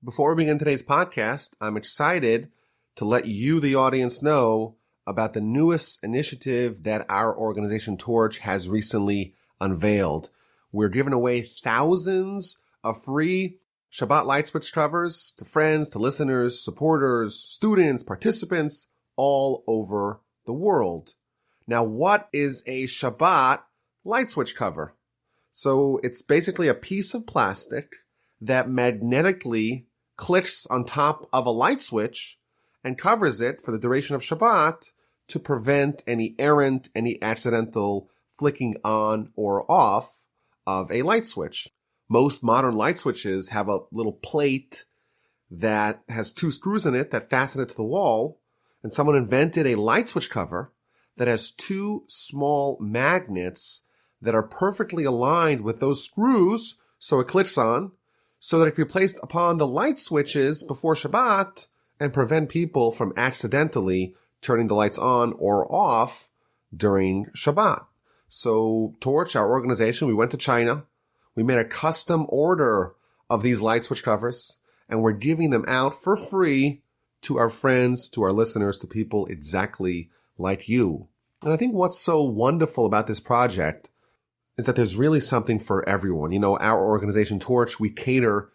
Before we begin today's podcast, I'm excited to let you, the audience, know about the newest initiative that our organization Torch has recently unveiled. We're giving away thousands of free Shabbat light switch covers to friends, to listeners, supporters, students, participants all over the world. Now, what is a Shabbat light switch cover? So it's basically a piece of plastic that magnetically clicks on top of a light switch and covers it for the duration of Shabbat to prevent any errant, any accidental flicking on or off of a light switch. Most modern light switches have a little plate that has two screws in it that fasten it to the wall, and someone invented a light switch cover that has two small magnets that are perfectly aligned with those screws so it clicks on, so that it can be placed upon the light switches before Shabbat and prevent people from accidentally turning the lights on or off during Shabbat. So Torch, our organization, we went to China. We made a custom order of these light switch covers, and we're giving them out for free to our friends, to our listeners, to people exactly like you. And I think what's so wonderful about this project is that there's really something for everyone. You know, our organization Torch, we cater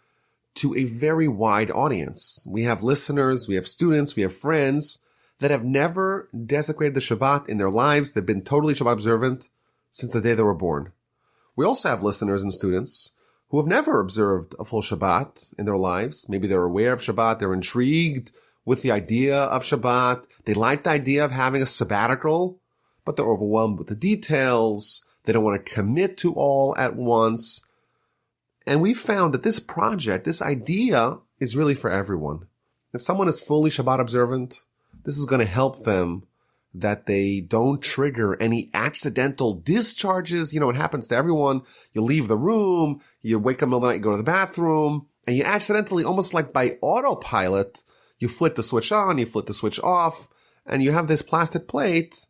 to a very wide audience. We have listeners, we have students, we have friends that have never desecrated the Shabbat in their lives. They've been totally Shabbat observant since the day they were born. We also have listeners and students who have never observed a full Shabbat in their lives. Maybe they're aware of Shabbat, they're intrigued with the idea of Shabbat. They like the idea of having a sabbatical, but they're overwhelmed with the details. They don't want to commit to all at once. And we found that this project, this idea, is really for everyone. If someone is fully Shabbat observant, this is going to help them that they don't trigger any accidental discharges. You know, it happens to everyone. You leave the room, you wake up in the middle of the night, you go to the bathroom, and you accidentally, almost like by autopilot, you flick the switch on, you flick the switch off, and you have this plastic plate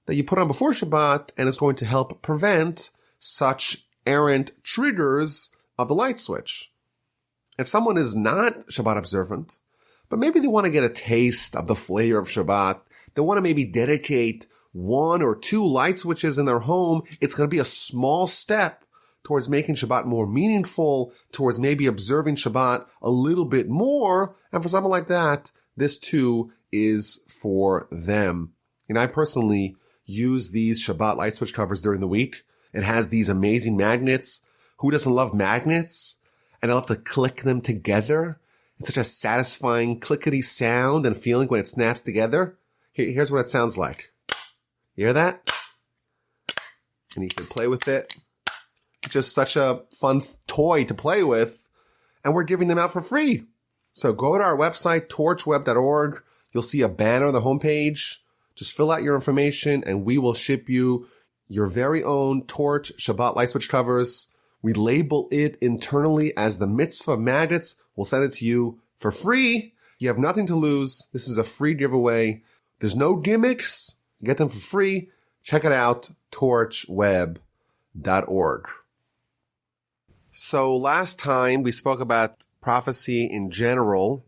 that you put on before Shabbat, and it's going to help prevent such errant triggers of the light switch. If someone is not Shabbat observant, but maybe they want to get a taste of the flavor of Shabbat, they want to maybe dedicate one or two light switches in their home, it's going to be a small step towards making Shabbat more meaningful, towards maybe observing Shabbat a little bit more. And for someone like that, this too is for them. And I personally use these Shabbat light switch covers during the week. It has these amazing magnets. Who doesn't love magnets? And I love to click them together. It's such a satisfying clickety sound and feeling when it snaps together. Here's what it sounds like. You hear that? And you can play with it. It's just such a fun toy to play with. And we're giving them out for free. So go to our website, torchweb.org. You'll see a banner on the homepage. Just fill out your information and we will ship you your very own Torch Shabbat light switch covers. We label it internally as the Mitzvah Magnets. We'll send it to you for free. You have nothing to lose. This is a free giveaway. There's no gimmicks. Get them for free. Check it out, torchweb.org. So last time we spoke about prophecy in general,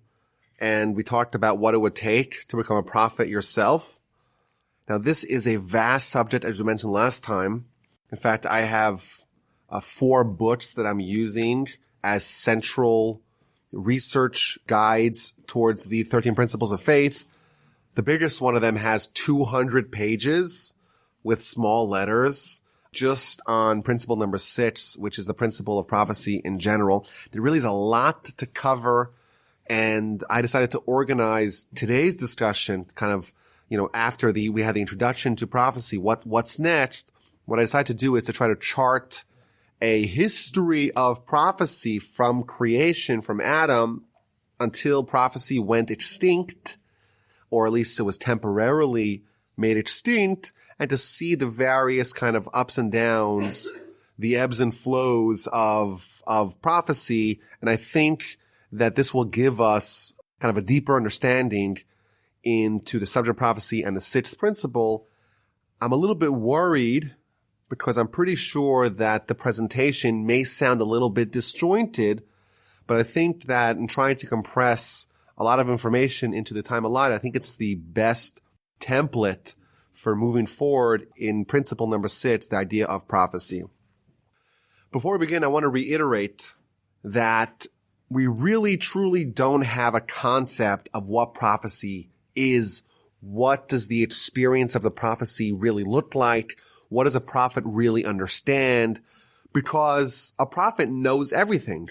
and we talked about what it would take to become a prophet yourself. Now, this is a vast subject, as we mentioned last time. In fact, I have 4 books that I'm using as central research guides towards the 13 principles of faith. The biggest one of them has 200 pages with small letters just on principle number 6, which is the principle of prophecy in general. There really is a lot to cover, and I decided to organize today's discussion kind of, you know, after we had the introduction to prophecy, what's next. What I decided to do is to try to chart a history of prophecy from creation, from Adam, until prophecy went extinct, or at least it was temporarily made extinct, and to see the various kind of ups and downs, the ebbs and flows of prophecy. And I think that this will give us kind of a deeper understanding into the subject of prophecy and the 6th principle. I'm a little bit worried because I'm pretty sure that the presentation may sound a little bit disjointed, But I think that in trying to compress a lot of information into the time allotted, I think it's the best template for moving forward in principle number 6, the idea of prophecy. Before we begin, I want to reiterate that we really truly don't have a concept of what prophecy is. What does the experience of the prophecy really look like? What does a prophet really understand? Because a prophet knows everything.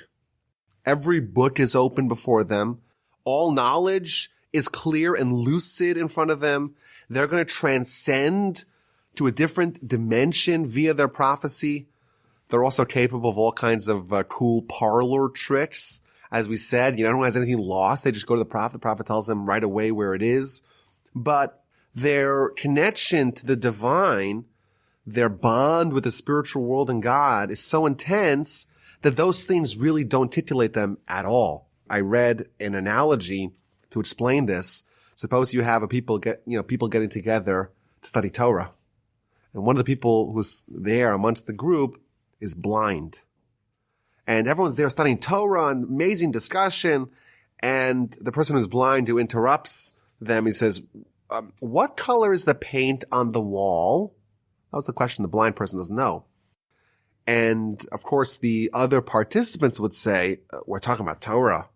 Every book is open before them. All knowledge is clear and lucid in front of them. They're going to transcend to a different dimension via their prophecy. They're also capable of all kinds of cool parlor tricks. As we said, no one has anything lost. They just go to the prophet. The prophet tells them right away where it is. But their connection to the divine, their bond with the spiritual world and God is so intense that those things really don't titillate them at all. I read an analogy to explain this. Suppose you have people getting together to study Torah. And one of the people who's there amongst the group is blind. And everyone's there studying Torah and amazing discussion. And the person who's blind who interrupts them, he says, what color is the paint on the wall? That was the question the blind person doesn't know. And of course, the other participants would say, we're talking about Torah.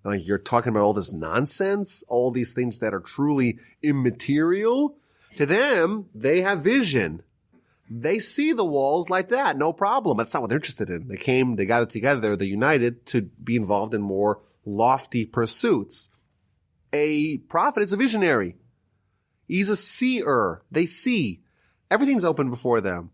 Like, you're talking about all this nonsense, all these things that are truly immaterial. To them, they have vision. They see the walls like that, no problem. That's not what they're interested in. They gathered together, they united to be involved in more lofty pursuits. A prophet is a visionary. He's a seer. They see. Everything's open before them.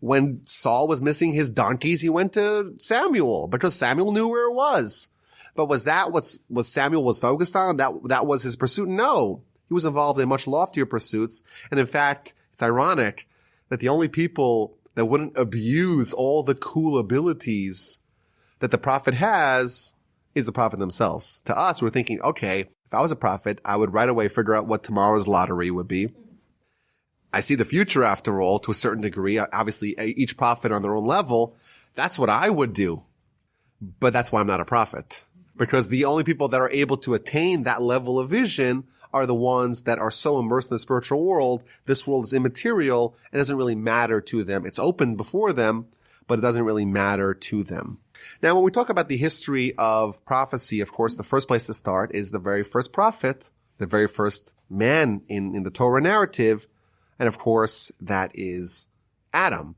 When Saul was missing his donkeys, he went to Samuel because Samuel knew where it was. But was that what Samuel was focused on? That was his pursuit? No. He was involved in much loftier pursuits. And in fact, it's ironic that the only people that wouldn't abuse all the cool abilities that the prophet has is the prophet themselves. To us, we're thinking, okay, if I was a prophet, I would right away figure out what tomorrow's lottery would be. I see the future after all, to a certain degree. Obviously, each prophet on their own level. That's what I would do. But that's why I'm not a prophet. Because the only people that are able to attain that level of vision are the ones that are so immersed in the spiritual world. This world is immaterial. It doesn't really matter to them. It's open before them, but it doesn't really matter to them. Now, when we talk about the history of prophecy, of course, the first place to start is the very first prophet, the very first man in the Torah narrative. And of course, that is Adam.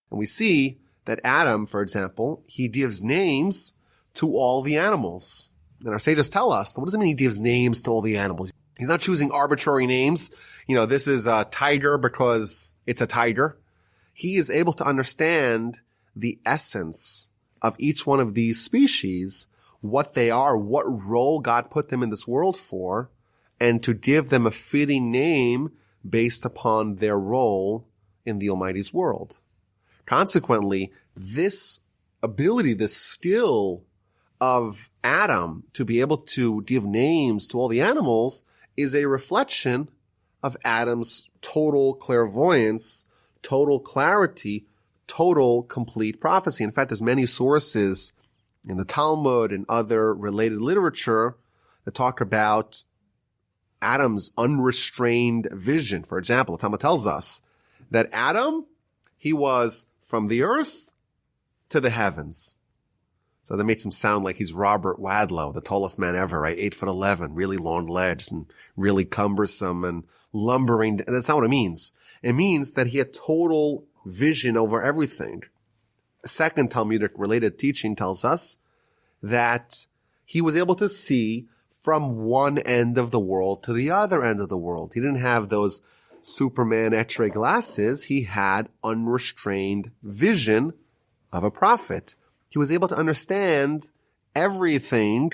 And we see that Adam, for example, he gives names to all the animals. And our sages tell us, what does it mean he gives names to all the animals? He's not choosing arbitrary names. This is a tiger because it's a tiger. He is able to understand the essence of each one of these species, what they are, what role God put them in this world for, and to give them a fitting name based upon their role in the Almighty's world. Consequently, this ability, this skill of Adam to be able to give names to all the animals is a reflection of Adam's total clairvoyance, total clarity, total complete prophecy. In fact, there's many sources in the Talmud and other related literature that talk about Adam's unrestrained vision. For example, the Talmud tells us that Adam, he was from the earth to the heavens. So that makes him sound like he's Robert Wadlow, the tallest man ever, right? 8'11", really long legs and really cumbersome and lumbering. That's not what it means. It means that he had total vision over everything. A second Talmudic related teaching tells us that he was able to see from one end of the world to the other end of the world. He didn't have those Superman X-ray glasses. He had unrestrained vision of a prophet. He was able to understand everything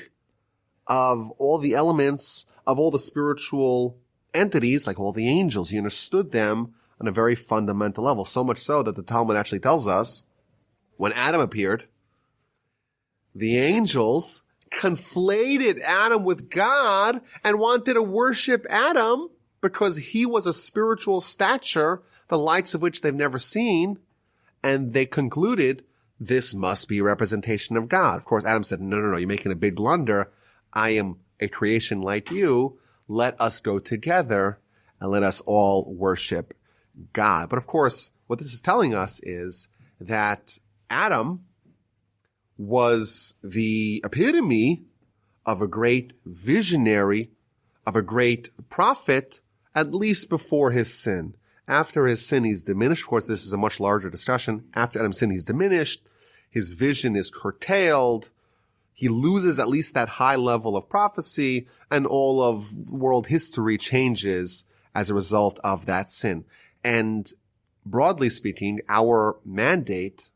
of all the elements of all the spiritual entities, like all the angels. He understood them on a very fundamental level, so much so that the Talmud actually tells us when Adam appeared, the angels conflated Adam with God and wanted to worship Adam because he was a spiritual stature, the likes of which they've never seen. And they concluded this must be a representation of God. Of course, Adam said, no, you're making a big blunder. I am a creation like you. Let us go together and let us all worship God. But of course, what this is telling us is that Adam was the epitome of a great visionary, of a great prophet, at least before his sin. After his sin, he's diminished. Of course, this is a much larger discussion. After Adam's sin, he's diminished. His vision is curtailed. He loses at least that high level of prophecy, and all of world history changes as a result of that sin. And broadly speaking, our mandate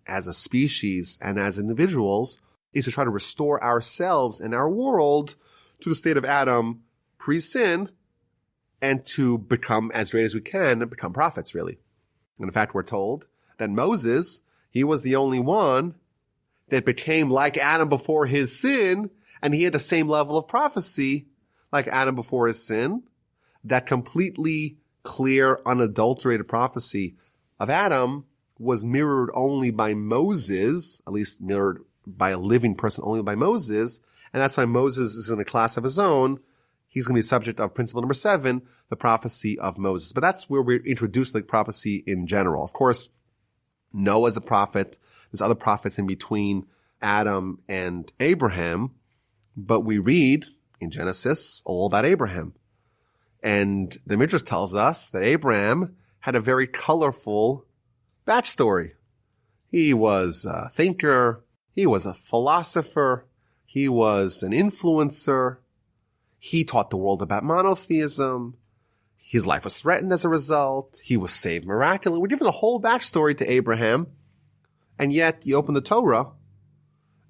as a species and as individuals is to try to restore ourselves and our world to the state of Adam pre-sin, and to become as great as we can and become prophets, really. And in fact, we're told that Moses, he was the only one that became like Adam before his sin, and he had the same level of prophecy like Adam before his sin. That completely clear, unadulterated prophecy of Adam was mirrored only by Moses, at least mirrored by a living person only by Moses, and that's why Moses is in a class of his own. He's going to be subject of principle number 7, the prophecy of Moses. But that's where we're introduced to prophecy in general. Of course, Noah's a prophet. There's other prophets in between Adam and Abraham. But we read in Genesis all about Abraham. And the Midrash tells us that Abraham had a very colorful backstory. He was a thinker. He was a philosopher. He was an influencer. He taught the world about monotheism. His life was threatened as a result. He was saved miraculously. We're given a whole backstory to Abraham. And yet you open the Torah,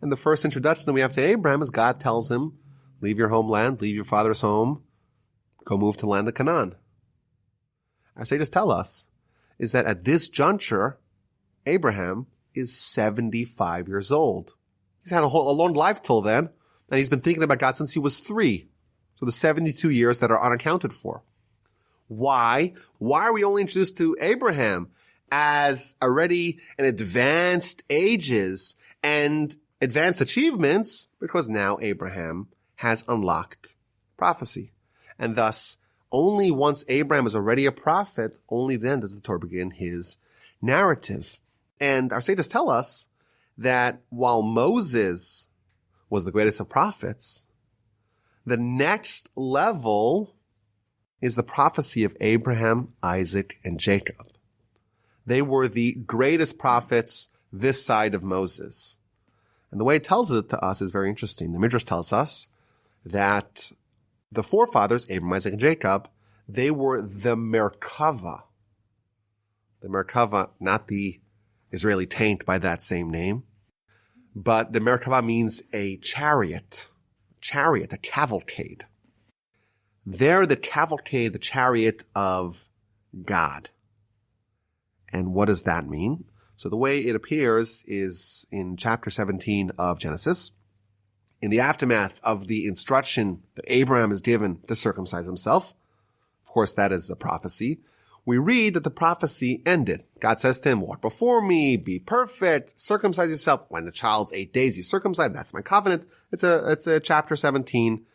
and the first introduction that we have to Abraham is God tells him, leave your homeland, leave your father's home, go move to the land of Canaan. Our sages tell us is that at this juncture, Abraham is 75 years old. He's had a long life till then, and he's been thinking about God since he was 3. So the 72 years that are unaccounted for. Why? Why are we only introduced to Abraham as already in advanced ages and advanced achievements? Because now Abraham has unlocked prophecy. And thus, only once Abraham is already a prophet, only then does the Torah begin his narrative. And our sages tell us that while Moses was the greatest of prophets, the next level is the prophecy of Abraham, Isaac, and Jacob. They were the greatest prophets this side of Moses. And the way it tells it to us is very interesting. The Midrash tells us that the forefathers, Abraham, Isaac, and Jacob, they were the Merkava. The Merkava, not the Israeli taint by that same name, but the Merkava means a chariot, a cavalcade. They're the cavalcade, the chariot of God. And what does that mean? So the way it appears is in chapter 17 of Genesis. In the aftermath of the instruction that Abraham is given to circumcise himself, of course that is a prophecy, we read that the prophecy ended. God says to him, walk before me, be perfect, circumcise yourself. When the child's 8 days, you circumcise. That's my covenant. It's a chapter 17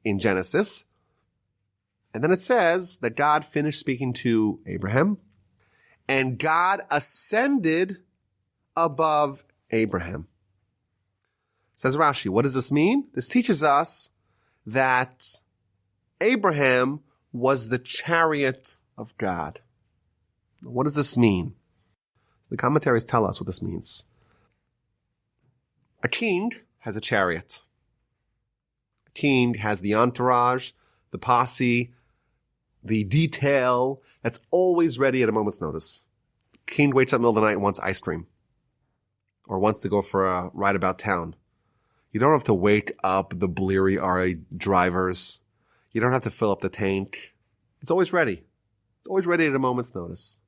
in Genesis. And then it says that God finished speaking to Abraham, and God ascended above Abraham. Says Rashi, what does this mean? This teaches us that Abraham was the chariot of God. What does this mean? The commentaries tell us what this means. A king has a chariot. A king has the entourage, the posse, the detail that's always ready at a moment's notice. King waits up in the middle of the night and wants ice cream, or wants to go for a ride about town. You don't have to wake up the bleary-eyed drivers. You don't have to fill up the tank. It's always ready. It's always ready at a moment's notice.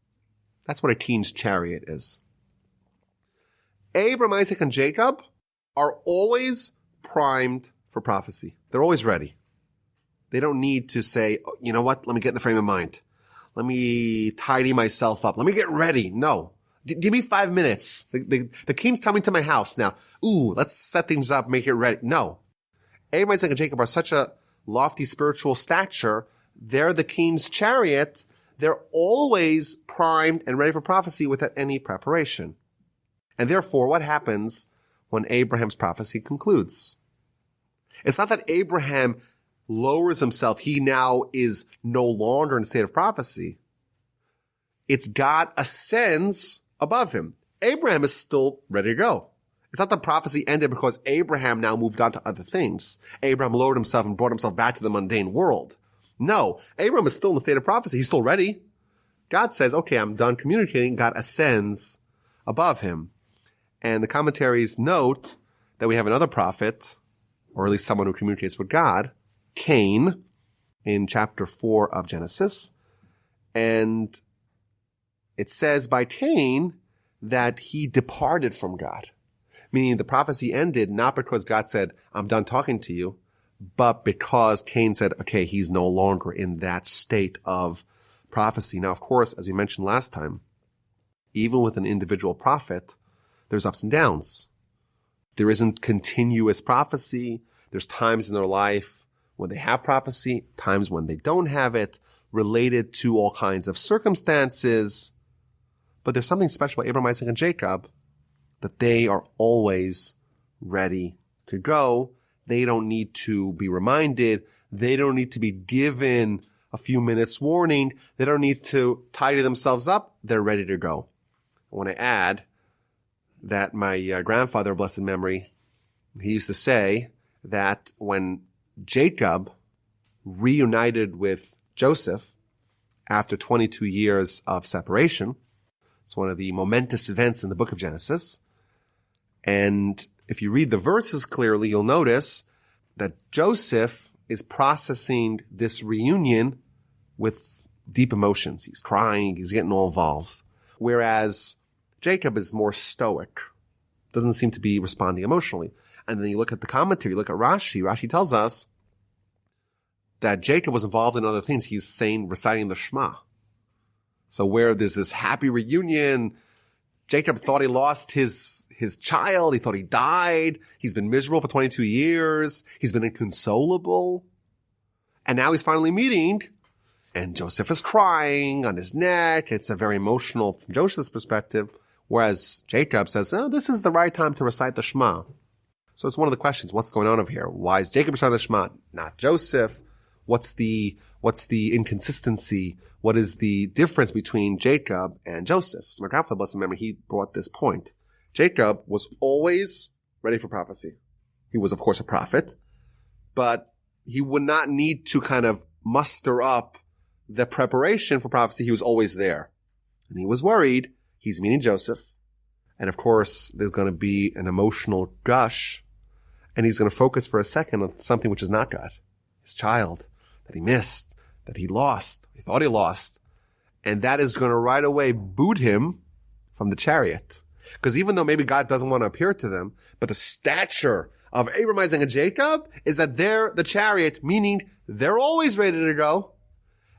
That's what a king's chariot is. Abraham, Isaac, and Jacob are always primed for prophecy. They're always ready. They don't need to say, oh, you know what? Let me get in the frame of mind. Let me tidy myself up. Let me get ready. No. Give me 5 minutes. The king's coming to my house now. Ooh, let's set things up, make it ready. No. Abraham, Isaac, and Jacob are such a lofty spiritual stature. They're the king's chariot. They're always primed and ready for prophecy without any preparation. And therefore, what happens when Abraham's prophecy concludes? It's not that Abraham lowers himself. He now is no longer in a state of prophecy. It's God ascends above him. Abraham is still ready to go. It's not that prophecy ended because Abraham now moved on to other things. Abraham lowered himself and brought himself back to the mundane world. No, Abraham is still in the state of prophecy. He's still ready. God says, okay, I'm done communicating. God ascends above him. And the commentaries note that we have another prophet, or at least someone who communicates with God, Cain, in chapter 4 of Genesis. And it says by Cain that he departed from God, meaning the prophecy ended not because God said, I'm done talking to you, but because Cain said, okay, he's no longer in that state of prophecy. Now, of course, as we mentioned last time, even with an individual prophet, there's ups and downs. There isn't continuous prophecy. There's times in their life when they have prophecy, times when they don't have it, related to all kinds of circumstances. But there's something special about Abraham, Isaac, and Jacob, that they are always ready to go. They don't need to be reminded. They don't need to be given a few minutes warning. They don't need to tidy themselves up. They're ready to go. I want to add that my grandfather, blessed memory, he used to say that when Jacob reunited with Joseph after 22 years of separation, it's one of the momentous events in the book of Genesis. And if you read the verses clearly, you'll notice that Joseph is processing this reunion with deep emotions. He's crying. He's getting all involved. Whereas Jacob is more stoic, doesn't seem to be responding emotionally. And then you look at the commentary, you look at Rashi. Rashi tells us that Jacob was involved in other things. He's reciting the Shema. So where there's this happy reunion, Jacob thought he lost his child. He thought he died. He's been miserable for 22 years. He's been inconsolable. And now he's finally meeting, and Joseph is crying on his neck. It's a very emotional from Joseph's perspective. Whereas Jacob says, oh, this is the right time to recite the Shema. So it's one of the questions. What's going on over here? Why is Jacob reciting the Shema, not Joseph? What's the inconsistency? What is the difference between Jacob and Joseph? So my grandfather, blessed memory, he brought this point. Jacob was always ready for prophecy. He was, of course, a prophet, but he would not need to kind of muster up the preparation for prophecy. He was always there. And he was worried. He's meeting Joseph. And of course, there's going to be an emotional gush. And he's going to focus for a second on something which is not God. His child that he missed, that he lost, he thought he lost. And that is going to right away boot him from the chariot. Because even though maybe God doesn't want to appear to them, but the stature of Abraham, Isaac, and Jacob is that they're the chariot, meaning they're always ready to go.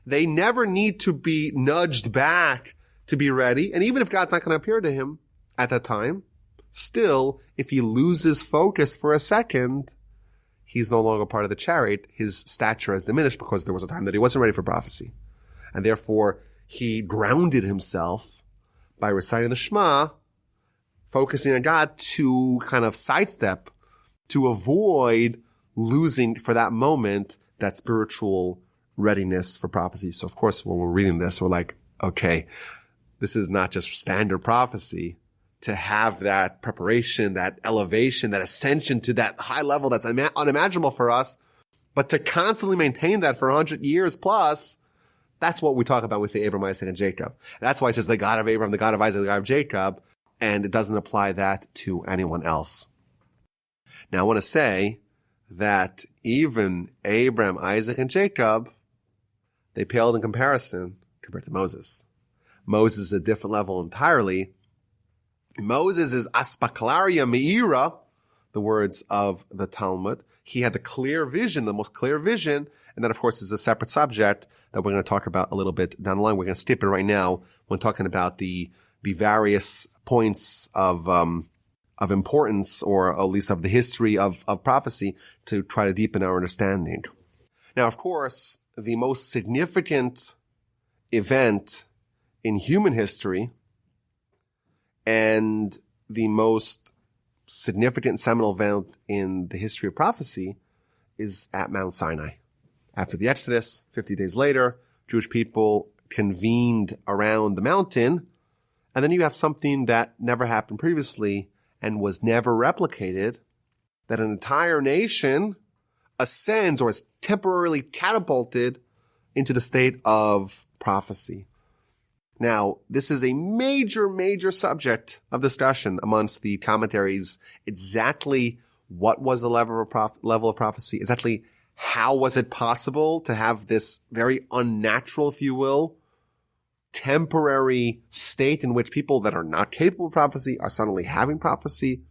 They never need to be nudged back to be ready. And even if God's not going to appear to him at that time, still, if he loses focus for a second, he's no longer part of the chariot. His stature has diminished because there was a time that he wasn't ready for prophecy. And therefore, he grounded himself by reciting the Shema, focusing on God to kind of sidestep, to avoid losing for that moment that spiritual readiness for prophecy. So of course, when we're reading this, we're like, okay, this is not just standard prophecy. To have that preparation, that elevation, that ascension to that high level that's unimaginable for us, but to constantly maintain that for 100 years plus, that's what we talk about when we say Abraham, Isaac, and Jacob. That's why it says the God of Abraham, the God of Isaac, the God of Jacob, and it doesn't apply that to anyone else. Now I want to say that even Abraham, Isaac, and Jacob, they paled in comparison compared to Moses. Moses is a different level entirely. Moses is aspaklaria meira, the words of the Talmud. He had the clear vision, the most clear vision. And that, of course, is a separate subject that we're going to talk about a little bit down the line. We're going to skip it right now when talking about the the various points of importance, or at least of the history of prophecy, to try to deepen our understanding. Now, of course, the most significant event in human history and the most significant seminal event in the history of prophecy is at Mount Sinai. After the Exodus, 50 days later, Jewish people convened around the mountain, and then you have something that never happened previously and was never replicated, that an entire nation ascends or is temporarily catapulted into the state of prophecy. Now, this is a major, major subject of discussion amongst the commentaries. Exactly what was the level of prophecy? Exactly how was it possible to have this very unnatural, if you will, temporary state in which people that are not capable of prophecy are suddenly having prophecy?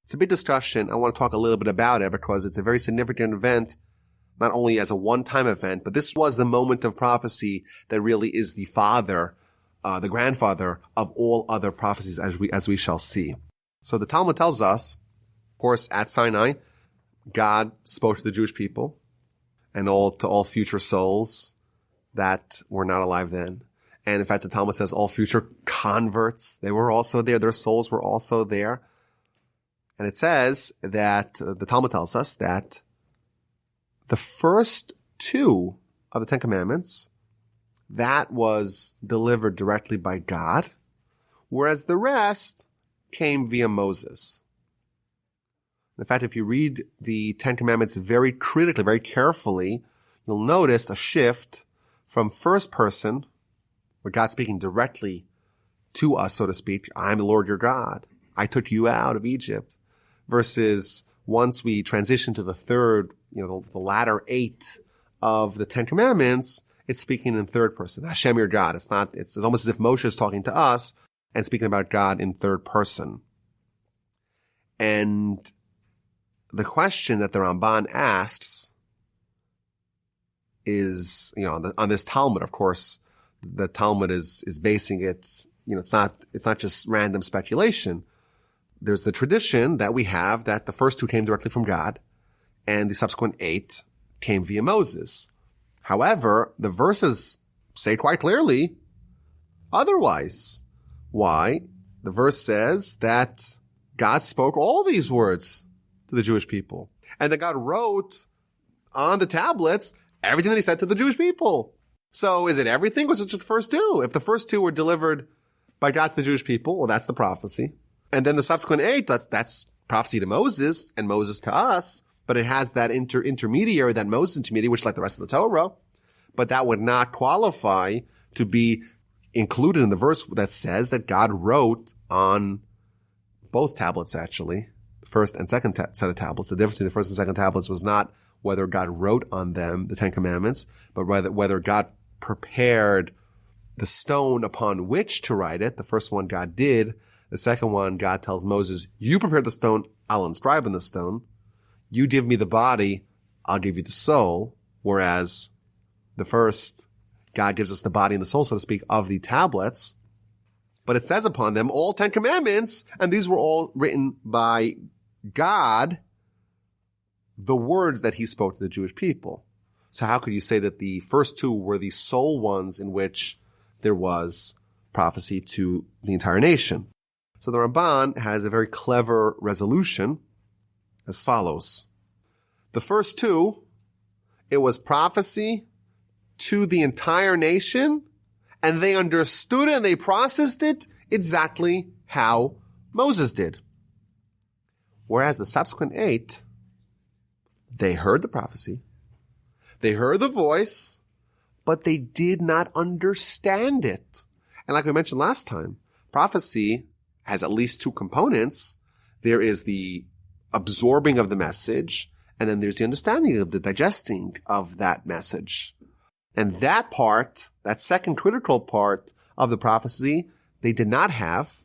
It's a big discussion. I want to talk a little bit about it because it's a very significant event, not only as a one-time event, but this was the moment of prophecy that really is the father, the grandfather of all other prophecies, as we shall see. So the Talmud tells us, of course, at Sinai, God spoke to the Jewish people and to all future souls that were not alive then. And in fact, the Talmud says all future converts, they were also there. Their souls were also there. And it says that, the Talmud tells us that the first two of the Ten Commandments, that was delivered directly by God, whereas the rest came via Moses. In fact, if you read the Ten Commandments very critically, very carefully, you'll notice a shift from first person, where God's speaking directly to us, so to speak. I'm the Lord your God. I took you out of Egypt. Versus once we transition to the third, the latter 8 of the Ten Commandments, it's speaking in third person. Hashem your God. It's almost as if Moshe is talking to us and speaking about God in third person. And the question that the Ramban asks is, on this Talmud, of course, the Talmud is basing it, it's not just random speculation. There's the tradition that we have that the first 2 came directly from God and the subsequent 8 came via Moses. However, the verses say quite clearly otherwise. Why? The verse says that God spoke all these words to the Jewish people, and that God wrote on the tablets everything that he said to the Jewish people. So is it everything, or is it just the first 2? If the first 2 were delivered by God to the Jewish people, well, that's the prophecy. And then the subsequent 8, that's prophecy to Moses and Moses to us, but it has that intermediary, that Moses intermediary, which is like the rest of the Torah, but that would not qualify to be included in the verse that says that God wrote on both tablets, actually, the first and second set of tablets. The difference between the first and second tablets was not whether God wrote on them the Ten Commandments, but whether God prepared the stone upon which to write it. The first one God did. The second one, God tells Moses, you prepare the stone, I'll inscribe on the stone. You give me the body, I'll give you the soul. Whereas the first, God gives us the body and the soul, so to speak, of the tablets. But it says upon them all 10 commandments, and these were all written by God, the words that he spoke to the Jewish people. So how could you say that the first 2 were the sole ones in which there was prophecy to the entire nation? So the Ramban has a very clever resolution as follows. The first 2, it was prophecy to the entire nation, and they understood it and they processed it exactly how Moses did. Whereas the subsequent 8, they heard the prophecy, they heard the voice, but they did not understand it. And like I mentioned last time, prophecy has at least 2 components. There is the absorbing of the message, and then there's the understanding of the digesting of that message. And that part, that second critical part of the prophecy, they did not have,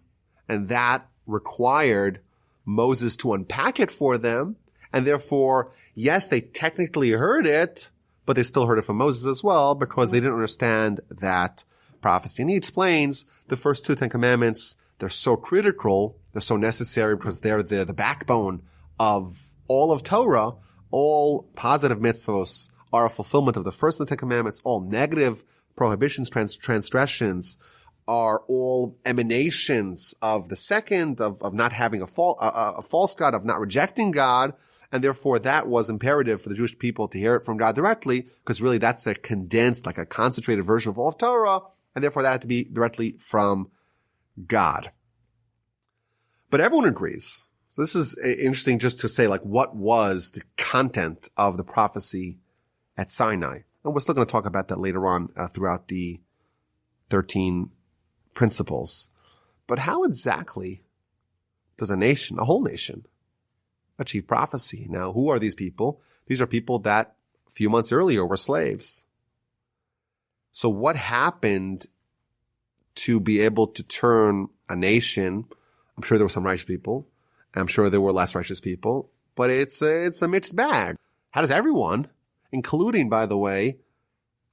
and that required Moses to unpack it for them. And therefore, yes, they technically heard it, but they still heard it from Moses as well, because they didn't understand that prophecy. And he explains the first two Ten Commandments, they're so critical, they're so necessary because they're the backbone of all of Torah. All positive mitzvos are a fulfillment of the first of the Ten Commandments. All negative prohibitions, transgressions are all emanations of the second, of not having a false God, of not rejecting God. And therefore that was imperative for the Jewish people to hear it from God directly, because really that's a condensed, like a concentrated version of all of Torah. And therefore that had to be directly from God. But everyone agrees. So this is interesting just to say, like, what was the content of the prophecy at Sinai? And we're still going to talk about that later on throughout the 13 principles. But how exactly does a whole nation, achieve prophecy? Now, who are these people? These are people that a few months earlier were slaves. So what happened to be able to turn a nation? I'm sure there were some righteous people. I'm sure there were less righteous people, but it's a mixed bag. How does everyone, including, by the way,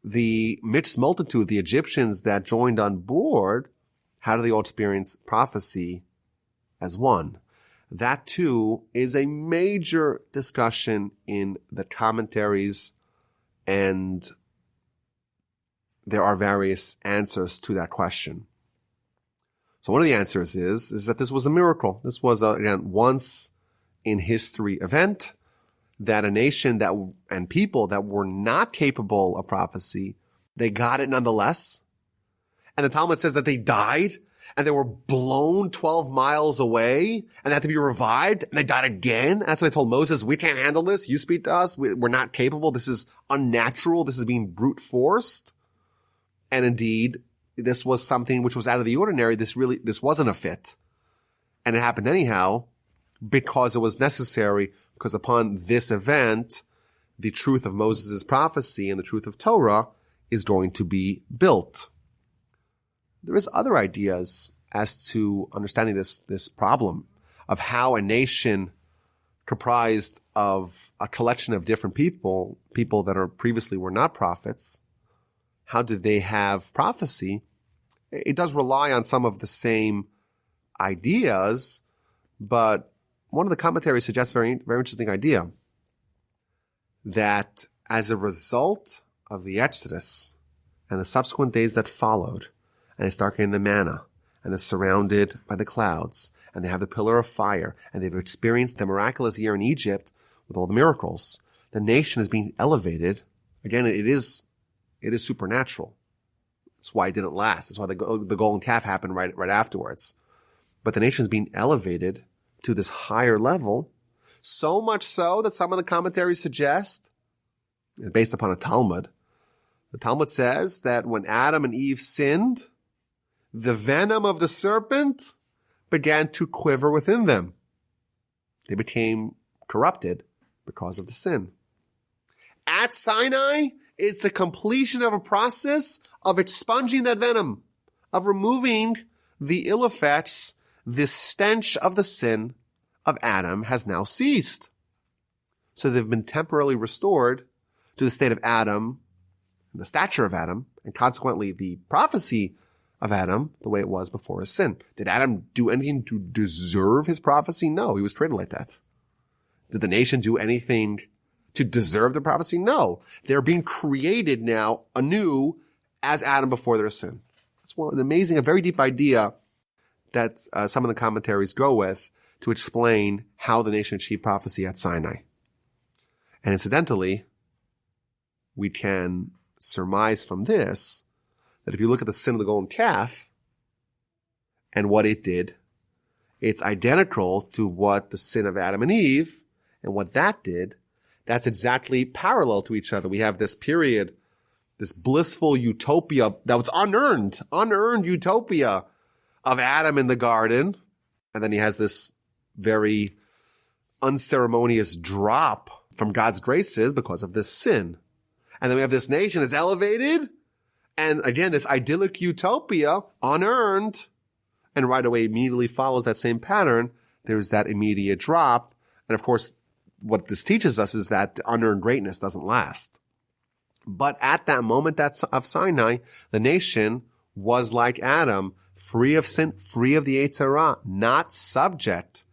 the mixed multitude, the Egyptians that joined on board, how do they all experience prophecy as one? That too is a major discussion in the commentaries, and there are various answers to that question. So one of the answers is that this was a miracle. This was again, once in history event that a nation and people that were not capable of prophecy, they got it nonetheless. And the Talmud says that they died and they were blown 12 miles away and they had to be revived and they died again. That's why they told Moses, we can't handle this. You speak to us. We're not capable. This is unnatural. This is being brute forced. And indeed, this was something which was out of the ordinary. This wasn't a fit. And it happened anyhow because it was necessary, because upon this event, the truth of Moses' prophecy and the truth of Torah is going to be built. There is other ideas as to understanding this problem of how a nation comprised of a collection of different people that previously were not prophets, how did they have prophecy? It does rely on some of the same ideas, but one of the commentaries suggests a very, very interesting idea that as a result of the Exodus and the subsequent days that followed, and they start getting the manna, and they're surrounded by the clouds, and they have the pillar of fire, and they've experienced the miraculous year in Egypt with all the miracles, the nation is being elevated. Again, it is supernatural. That's why it didn't last. That's why the golden calf happened right afterwards. But the nation is being elevated to this higher level, so much so that some of the commentaries suggest, based upon a Talmud, the Talmud says that when Adam and Eve sinned, the venom of the serpent began to quiver within them. They became corrupted because of the sin. At Sinai, it's a completion of a process of expunging that venom, of removing the ill effects. This stench of the sin of Adam has now ceased. So they've been temporarily restored to the state of Adam, the stature of Adam, and consequently the prophecy of Adam, the way it was before his sin. Did Adam do anything to deserve his prophecy? No, he was treated like that. Did the nation do anything to deserve the prophecy? No. They're being created now anew as Adam before their sin. That's an amazing, a very deep idea that some of the commentaries go with to explain how the nation achieved prophecy at Sinai. And incidentally, we can surmise from this that if you look at the sin of the golden calf and what it did, it's identical to what the sin of Adam and Eve and what that did. That's exactly parallel to each other. We have this period, this blissful utopia that was unearned utopia of Adam in the garden. And then he has this very unceremonious drop from God's graces because of this sin. And then we have this nation is elevated. And again, this idyllic utopia, unearned. And right away immediately follows that same pattern. There's that immediate drop. And of course, what this teaches us is that the unearned greatness doesn't last. But at that moment of Sinai, the nation was like Adam, free of sin, free of the Yetzer Hara, not subject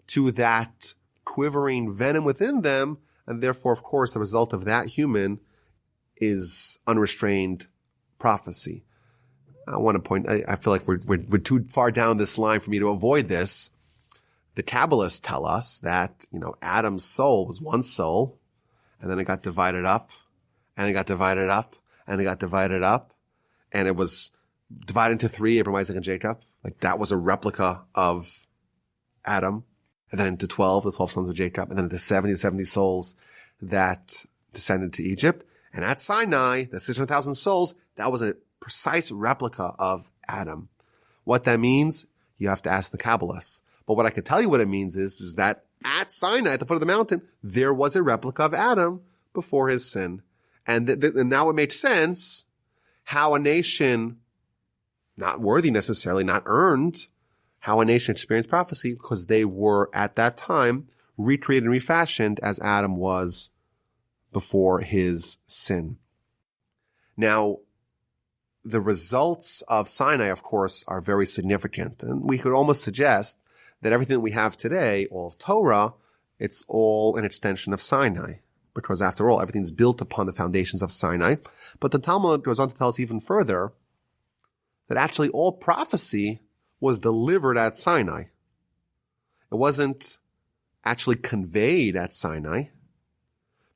to that quivering venom within them, and therefore, of course, the result of that human is unrestrained prophecy. I want to point, I feel like we're too far down this line for me to avoid this. The Kabbalists tell us that, Adam's soul was one soul, and then it got divided up, and it got divided up, and it got divided up, and it was divided into three, Abraham, Isaac, and Jacob. Like that was a replica of Adam. And then into 12, the 12 sons of Jacob, and then into 70 souls that descended to Egypt. And at Sinai, the 600,000 souls, that was a precise replica of Adam. What that means, you have to ask the Kabbalists. But what I can tell you what it means is that at Sinai, at the foot of the mountain, there was a replica of Adam before his sin. And now it makes sense how a nation, not worthy necessarily, not earned, how a nation experienced prophecy, because they were at that time recreated and refashioned as Adam was before his sin. Now, the results of Sinai, of course, are very significant. And we could almost suggest that everything that we have today, all of Torah, it's all an extension of Sinai. Because after all, everything's built upon the foundations of Sinai. But the Talmud goes on to tell us even further that actually all prophecy was delivered at Sinai. It wasn't actually conveyed at Sinai,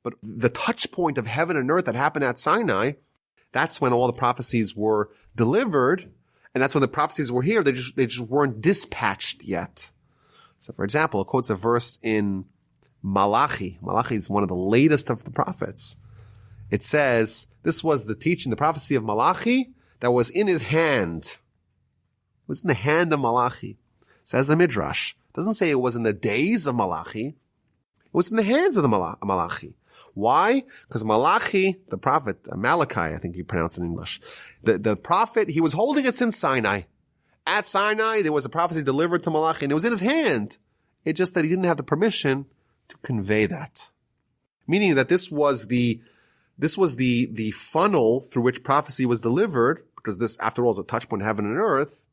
but the touch point of heaven and earth that happened at Sinai, that's when all the prophecies were delivered, and that's when the prophecies were here. They just weren't dispatched yet. So, for example, it quotes a verse in Malachi. Malachi is one of the latest of the prophets. It says, this was the teaching, the prophecy of Malachi that was in his hand. It was in the hand of Malachi. Says the Midrash. It doesn't say it was in the days of Malachi. It was in the hands of the Malachi. Why? Because Malachi, the prophet, Malachi, I think you pronounce it in English, the prophet, he was holding it since Sinai. At Sinai, there was a prophecy delivered to Malachi, and it was in his hand. It's just that he didn't have the permission to convey that. Meaning that this was the funnel through which prophecy was delivered, because this, after all, is a touch point of heaven and earth.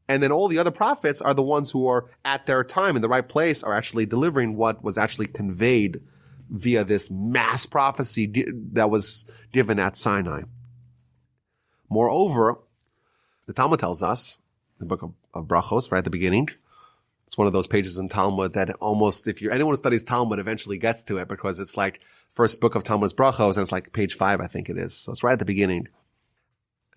And then all the other prophets are the ones who are at their time in the right place, are actually delivering what was actually conveyed via this mass prophecy that was given at Sinai. Moreover, the Talmud tells us, the book of Brachos, right at the beginning, it's one of those pages in Talmud that almost, anyone who studies Talmud eventually gets to it, because it's like first book of Talmud is Brachos, and it's like page 5, I think it is. So it's right at the beginning.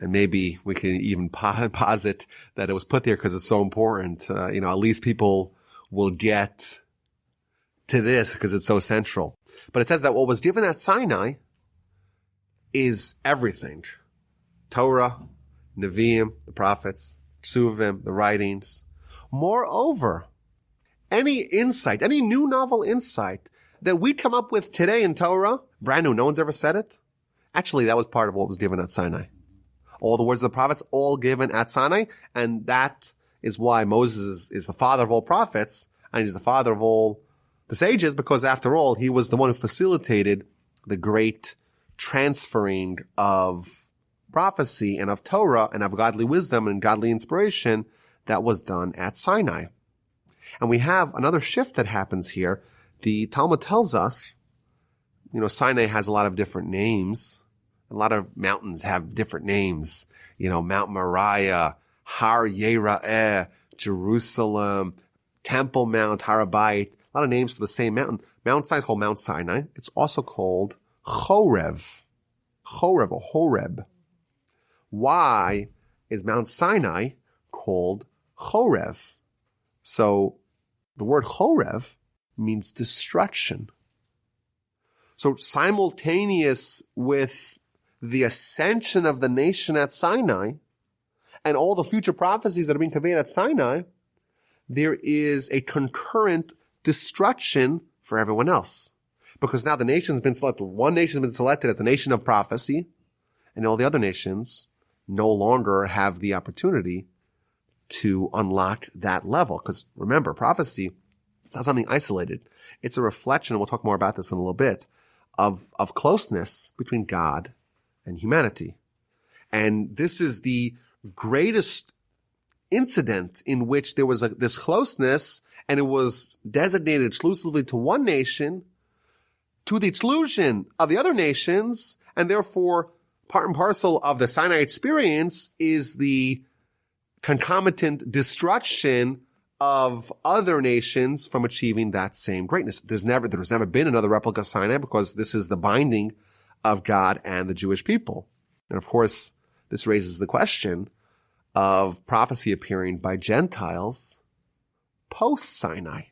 And maybe we can even posit that it was put there because it's so important. At least people will get to this because it's so central. But it says that what was given at Sinai is everything. Torah, Nevi'im, the prophets, Ksuvim, the writings. Moreover, any insight, any new novel insight that we come up with today in Torah, brand new, no one's ever said it. Actually, that was part of what was given at Sinai. All the words of the prophets, all given at Sinai, and that is why Moses is the father of all prophets, and he's the father of all the sages, because after all, he was the one who facilitated the great transferring of prophecy and of Torah and of godly wisdom and godly inspiration that was done at Sinai. And we have another shift that happens here. The Talmud tells us, Sinai has a lot of different names. A lot of mountains have different names. Mount Moriah, Har Yera'eh, Jerusalem, Temple Mount, Harabait. A lot of names for the same mountain. Mount Sinai is called Mount Sinai. It's also called Chorev. Chorev or Horeb. Why is Mount Sinai called Chorev? So the word Chorev means destruction. So simultaneous with the ascension of the nation at Sinai and all the future prophecies that are being conveyed at Sinai, there is a concurrent destruction for everyone else. Because now the nation's been selected. One nation's been selected as the nation of prophecy, and all the other nations no longer have the opportunity to unlock that level. Because remember, prophecy, it's not something isolated. It's a reflection, and we'll talk more about this in a little bit, of closeness between God and humanity. And this is the greatest incident in which there was this closeness, and it was designated exclusively to one nation, to the exclusion of the other nations, and therefore part and parcel of the Sinai experience is the concomitant destruction of other nations from achieving that same greatness. There's never been another replica of Sinai, because this is the binding of God and the Jewish people. And of course, this raises the question of prophecy appearing by Gentiles post-Sinai.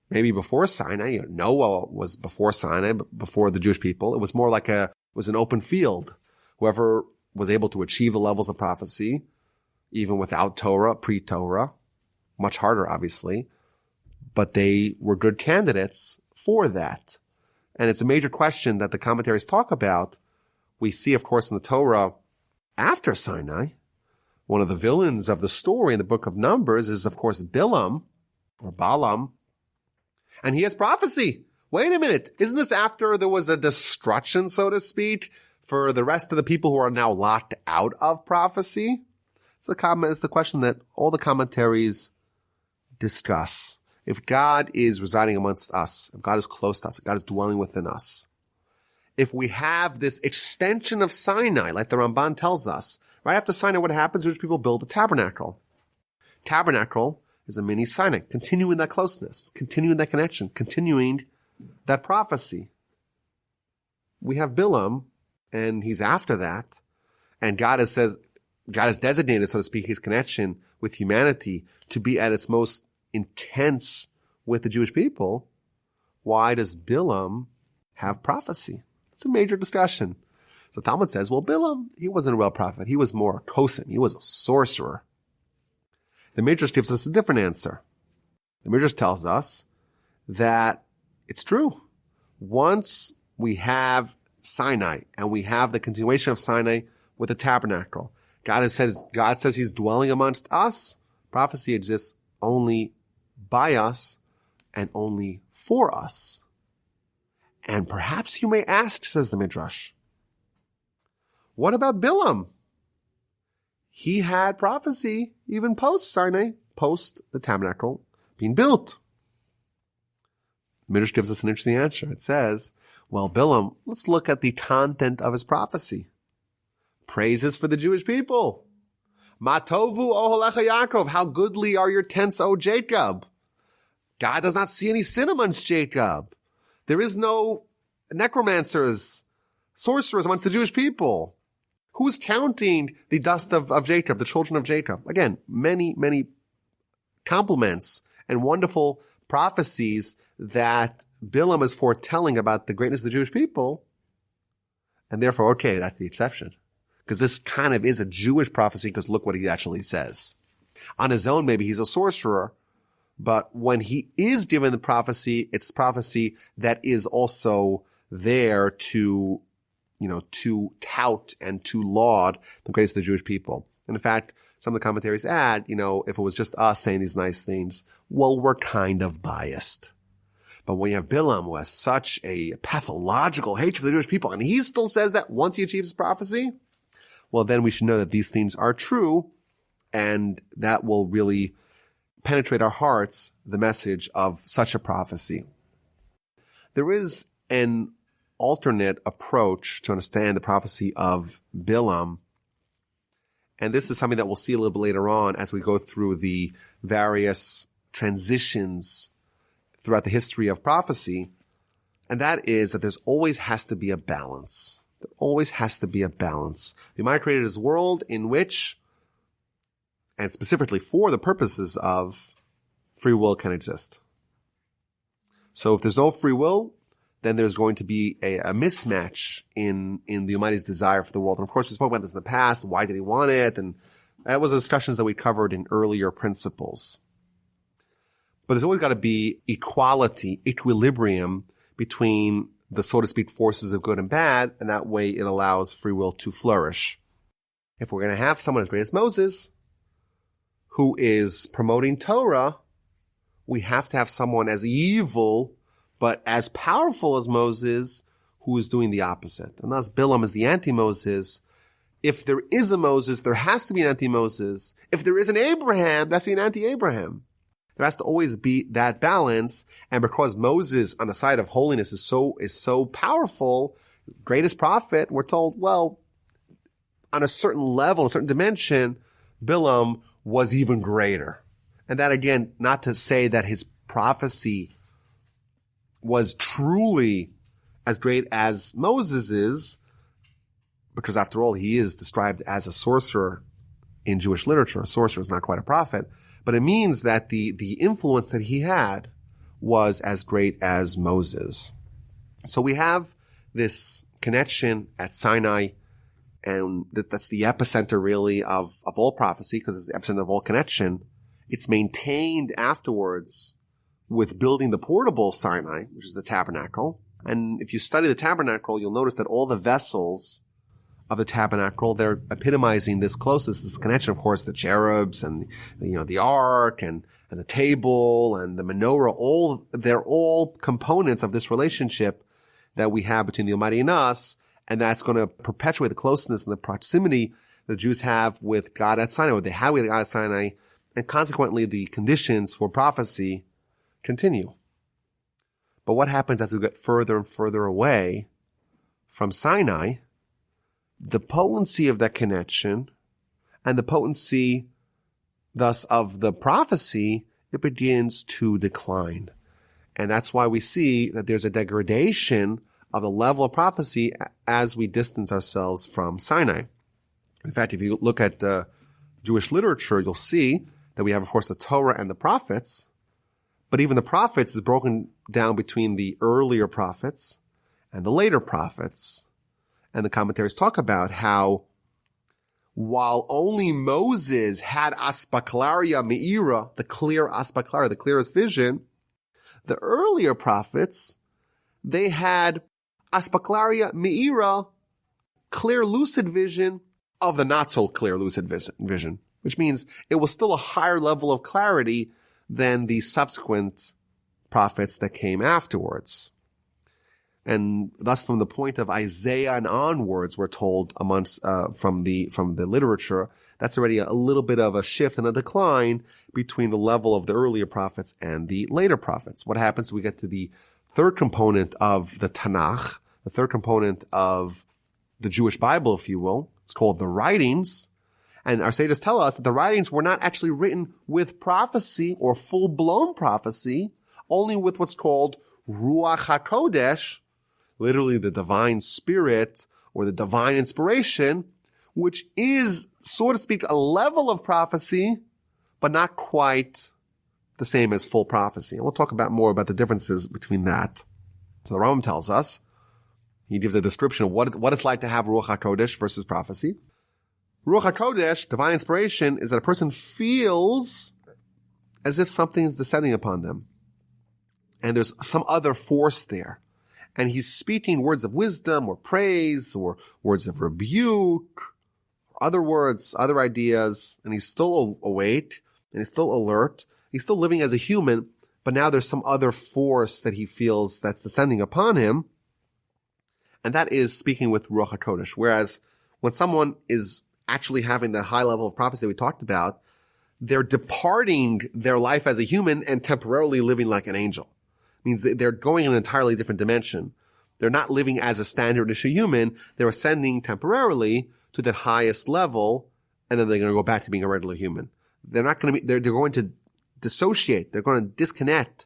Maybe before Sinai, Noah was before Sinai, but before the Jewish people. It was more like it was an open field. Whoever was able to achieve the levels of prophecy, even without Torah, pre-Torah, much harder, obviously, but they were good candidates for that. And it's a major question that the commentaries talk about. We see, of course, in the Torah after Sinai, one of the villains of the story in the book of Numbers is, of course, Balaam, or Balaam, and he has prophecy. Wait a minute. Isn't this after there was a destruction, so to speak, for the rest of the people who are now locked out of prophecy? It's the question that all the commentaries discuss. If God is residing amongst us, if God is close to us, if God is dwelling within us, if we have this extension of Sinai, like the Ramban tells us, right after Sinai, what happens? Jewish people build a tabernacle. Tabernacle is a mini Sinai, continuing that closeness, continuing that connection, continuing that prophecy. We have Balaam, and he's after that, and God has designated, so to speak, his connection with humanity to be at its most intense with the Jewish people. Why does Balaam have prophecy? It's a major discussion. So Talmud says, well, Balaam, he wasn't a real prophet. He was more a kosin. He was a sorcerer. The Midrash gives us a different answer. The Midrash tells us that it's true. Once we have Sinai and we have the continuation of Sinai with the tabernacle, God says he's dwelling amongst us. Prophecy exists only by us and only for us. And perhaps you may ask, says the Midrash, what about Balaam? He had prophecy even post-Sinai, post the tabernacle being built. The Midrash gives us an interesting answer. It says, well, Balaam, let's look at the content of his prophecy. Praises for the Jewish people. Matovu oholecha Yaakov, how goodly are your tents, O Jacob. God does not see any sin amongst Jacob. There is no necromancers, sorcerers amongst the Jewish people. Who's counting the dust of Jacob, the children of Jacob? Again, many, many compliments and wonderful prophecies that Balaam is foretelling about the greatness of the Jewish people. And therefore, okay, that's the exception. Because this kind of is a Jewish prophecy, because look what he actually says. On his own, maybe he's a sorcerer, but when he is given the prophecy, it's prophecy that is also there to tout and to laud the greatest of the Jewish people. And in fact, some of the commentaries add, if it was just us saying these nice things, well, we're kind of biased. But when you have Balaam, who has such a pathological hatred for the Jewish people, and he still says that once he achieves prophecy, well, then we should know that these things are true, and that will really penetrate our hearts, the message of such a prophecy. There is an alternate approach to understand the prophecy of Balaam, and this is something that we'll see a little bit later on as we go through the various transitions throughout the history of prophecy, and that is that there's always has to be a balance. There always has to be a balance. The Almighty created his world in which, and specifically for the purposes of, free will can exist. So if there's no free will, then there's going to be a mismatch in the Almighty's desire for the world. And of course, we spoke about this in the past. Why did he want it? And that was the discussions that we covered in earlier principles. But there's always got to be equality, equilibrium between the, so to speak, forces of good and bad, and that way it allows free will to flourish. If we're going to have someone as great as Moses, who is promoting Torah, we have to have someone as evil, but as powerful as Moses, who is doing the opposite. And thus Balaam is the anti-Moses, If there is a Moses, there has to be an anti-Moses. If there is an Abraham, that's an anti-Abraham. There has to always be that balance. And because Moses on the side of holiness is so powerful, greatest prophet, we're told, well, on a certain level, a certain dimension, Balaam was even greater. And that again, not to say that his prophecy was truly as great as Moses is, because after all, he is described as a sorcerer in Jewish literature. A sorcerer is not quite a prophet, but it means that the influence that he had was as great as Moses. So we have this connection at Sinai, and that's the epicenter really of all prophecy, because it's the epicenter of all connection. It's maintained afterwards with building the portable Sinai, which is the tabernacle. And if you study the tabernacle, you'll notice that all the vessels of the tabernacle, they're epitomizing this closeness, this connection. Of course, the cherubs and, the ark and the table and the menorah, they're all components of this relationship that we have between the Almighty and us. And that's going to perpetuate the closeness and the proximity the Jews have with God at Sinai, or they have with God at Sinai. And consequently, the conditions for prophecy continue. But what happens as we get further and further away from Sinai? The potency of that connection and the potency thus of the prophecy, it begins to decline. And that's why we see that there's a degradation of the level of prophecy as we distance ourselves from Sinai. In fact, if you look at Jewish literature, you'll see that we have, of course, the Torah and the prophets, but even the prophets is broken down between the earlier prophets and the later prophets. And the commentaries talk about how while only Moses had aspaklaria me'ira, the clear aspaklaria, the clearest vision, the earlier prophets, they had aspaklaria me'ira, clear lucid vision of the not so clear lucid vision, which means it was still a higher level of clarity than the subsequent prophets that came afterwards. And thus, from the point of Isaiah and onwards, we're told from the literature, that's already a little bit of a shift and a decline between the level of the earlier prophets and the later prophets. What happens? We get to the third component of the Tanach, the third component of the Jewish Bible, if you will. It's called the writings. And our sages tell us that the writings were not actually written with prophecy or full-blown prophecy, only with what's called Ruach HaKodesh, literally the divine spirit or the divine inspiration, which is, so to speak, a level of prophecy, but not quite the same as full prophecy. And we'll talk more about the differences between that. So the Rambam tells us, he gives a description of what it's like to have Ruach HaKodesh versus prophecy. Ruach HaKodesh, divine inspiration, is that a person feels as if something is descending upon them. And there's some other force there. And he's speaking words of wisdom or praise or words of rebuke, other words, other ideas, and he's still awake and he's still alert. He's still living as a human, but now there's some other force that he feels that's descending upon him. And that is speaking with Ruach HaKodesh. Whereas when someone is actually having that high level of prophecy we talked about, they're departing their life as a human and temporarily living like an angel. It means they're going in an entirely different dimension. They're not living as a standard issue human. They're ascending temporarily to that highest level, and then they're going to go back to being a regular human. They're not going to be, they're going to dissociate. They're going to disconnect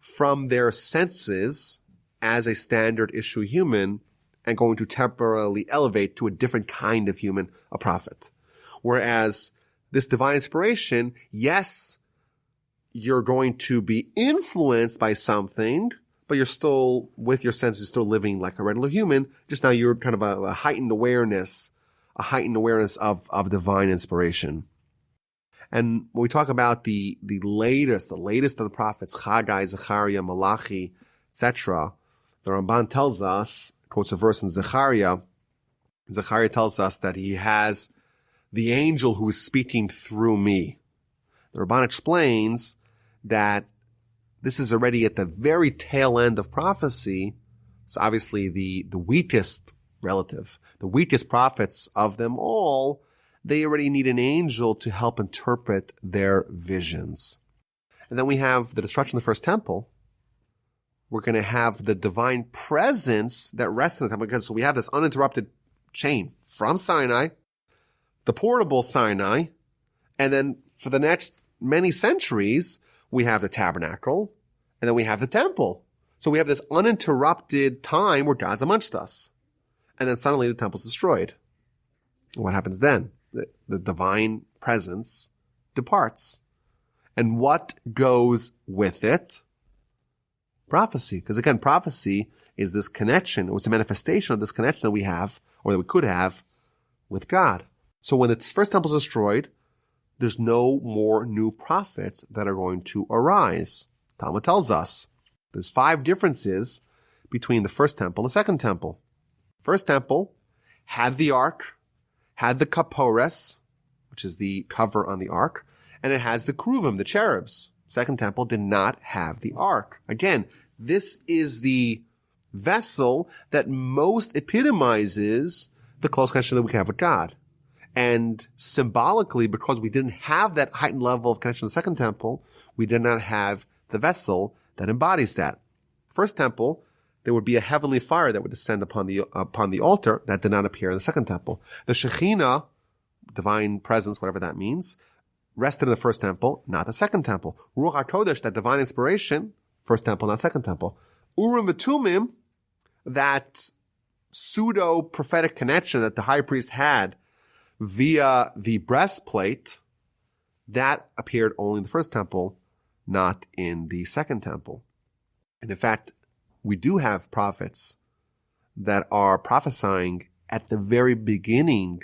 from their senses as a standard issue human and going to temporarily elevate to a different kind of human, a prophet. Whereas this divine inspiration, yes, you're going to be influenced by something, but you're still, with your senses, still living like a regular human. Just now you're kind of a heightened awareness of divine inspiration. And when we talk about the latest of the prophets, Haggai, Zechariah, Malachi, etc., the Ramban tells us, quotes a verse in Zechariah. Zechariah tells us that he has the angel who is speaking through me. The Ramban explains that this is already at the very tail end of prophecy. So obviously the weakest relative. The weakest prophets of them all, they already need an angel to help interpret their visions. And then we have the destruction of the first temple. We're going to have the divine presence that rests in the temple, because so we have this uninterrupted chain from Sinai, the portable Sinai, and then for the next many centuries, we have the tabernacle, and then we have the temple. So we have this uninterrupted time where God's amongst us. And then suddenly the temple's destroyed. What happens then? The divine presence departs. And what goes with it? Prophecy. Because again, prophecy is this connection. It was a manifestation of this connection that we have, or that we could have, with God. So when the first temple is destroyed, there's no more new prophets that are going to arise. Talmud tells us there's 5 differences between the first temple and the second temple. First temple had the ark, had the kapores, which is the cover on the ark, and it has the kruvim, the cherubs. Second temple did not have the ark. Again, this is the vessel that most epitomizes the close connection that we have with God. And symbolically, because we didn't have that heightened level of connection in the second temple, we did not have the vessel that embodies that. First temple, there would be a heavenly fire that would descend upon the altar. That did not appear in the second temple. The Shekhinah, divine presence, whatever that means, rested in the first temple, not the second temple. Ruach HaKodesh, that divine inspiration, first temple, not second temple. Urim v'Tumim, that pseudo-prophetic connection that the high priest had via the breastplate, that appeared only in the first temple, not in the second temple. And in fact, we do have prophets that are prophesying at the very beginning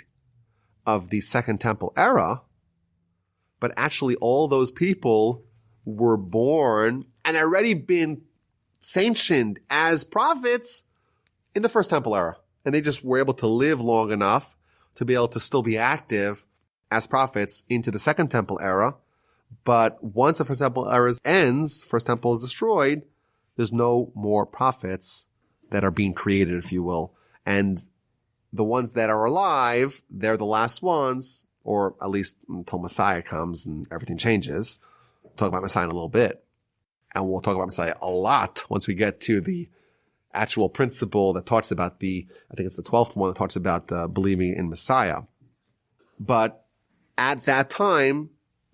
of the second temple era, but actually all those people were born and already been sanctioned as prophets in the first temple era. And they just were able to live long enough to be able to still be active as prophets into the second temple era. But once the first temple era ends, first temple is destroyed, there's no more prophets that are being created, if you will. And the ones that are alive, they're the last ones, or at least until Messiah comes and everything changes. We'll talk about Messiah in a little bit. And we'll talk about Messiah a lot once we get to the actual principle that talks about I think it's the 12th one that talks about believing in Messiah. But at that time,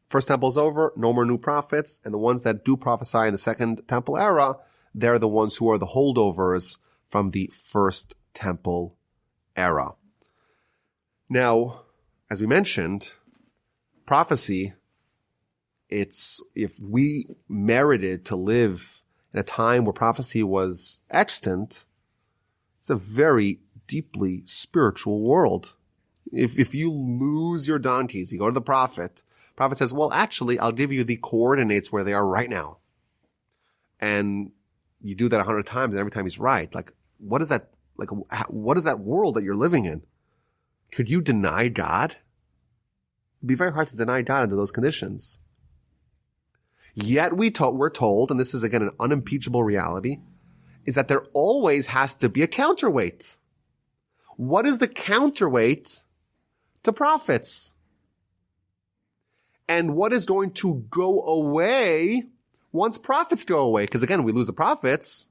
first temple's over, no more new prophets, and the ones that do prophesy in the second temple era, they're the ones who are the holdovers from the first temple era. Now, as we mentioned, prophecy, it's, if we merited to live in a time where prophecy was extant, it's a very deeply spiritual world. If you lose your donkeys, you go to the prophet says, well, actually, I'll give you the coordinates where they are right now. And you do that 100 times, and every time he's right. What is that world that you're living in? Could you deny God? It'd be very hard to deny God under those conditions. Yet we're told, and this is again an unimpeachable reality, is that there always has to be a counterweight. What is the counterweight to prophets? And what is going to go away once prophets go away? Because again, we lose the prophets.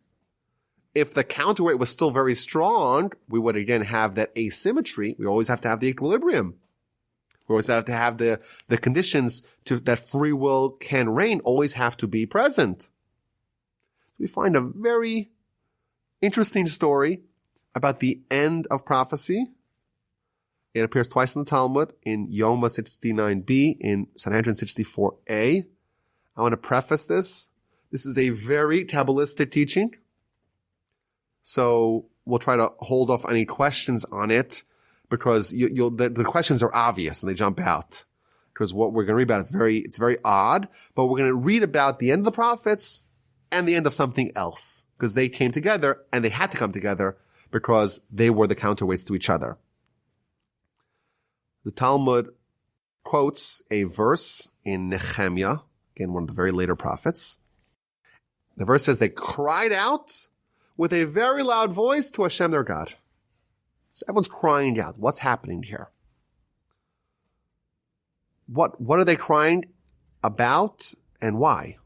If the counterweight was still very strong, we would again have that asymmetry. We always have to have the equilibrium. We always have to have the conditions that free will can reign always have to be present. We find a very interesting story about the end of prophecy. It appears twice in the Talmud, in Yoma 69b, in Sanhedrin 64a. I want to preface this. This is a very Kabbalistic teaching. So we'll try to hold off any questions on it, because the questions are obvious and they jump out. Because what we're going to read about, it's very odd, but we're going to read about the end of the prophets and the end of something else. Because they came together, and they had to come together because they were the counterweights to each other. The Talmud quotes a verse in Nehemiah, again, one of the very later prophets. The verse says they cried out with a very loud voice to Hashem their God. So everyone's crying out. What's happening here? What are they crying about and why?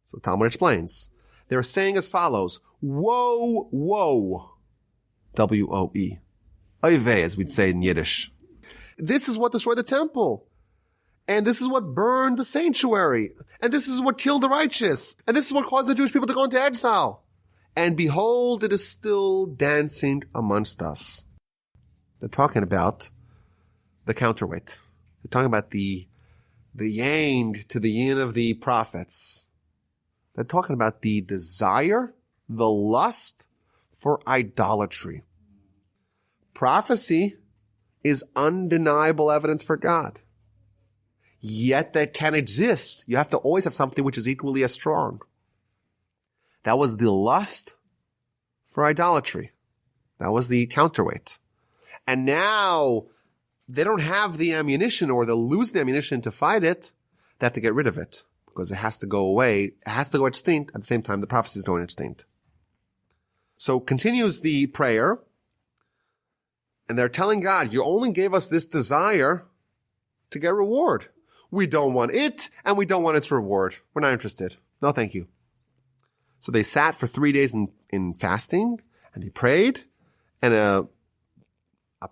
So the Talmud explains. They're saying as follows, woe, woe. W-O-E. Oy vey, as we'd say in Yiddish. This is what destroyed the temple. And this is what burned the sanctuary. And this is what killed the righteous. And this is what caused the Jewish people to go into exile. And behold, it is still dancing amongst us. They're talking about the counterweight. They're talking about the yang to the yin of the prophets. They're talking about the desire, the lust for idolatry. Prophecy is undeniable evidence for God. Yet that can exist. You have to always have something which is equally as strong. That was the lust for idolatry. That was the counterweight. And now they don't have the ammunition, or they'll lose the ammunition to fight it. They have to get rid of it because it has to go away. It has to go extinct. At the same time, the prophecy is going extinct. So continues the prayer. And they're telling God, you only gave us this desire to get reward. We don't want it, and we don't want its reward. We're not interested. No, thank you. So they sat for 3 days in fasting, and they prayed, and a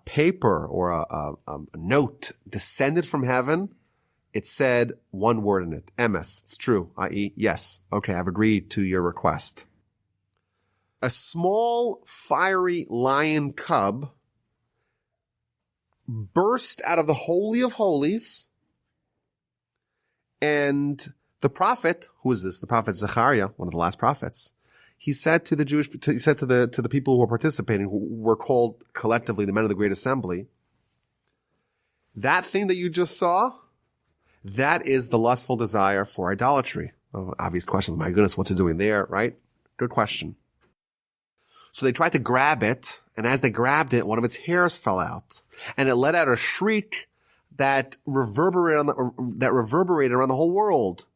paper or a note descended from heaven. It said one word in it, emes. It's true, i.e., yes. Okay, I've agreed to your request. A small, fiery lion cub burst out of the Holy of Holies, and the prophet, who is this? The prophet Zechariah, one of the last prophets. He said to the people who were participating, who were called collectively the men of the Great Assembly, that thing that you just saw, that is the lustful desire for idolatry. Oh, obvious question. My goodness, what's it doing there, right? Good question. So they tried to grab it, and as they grabbed it, one of its hairs fell out, and it let out a shriek that reverberated around the whole world.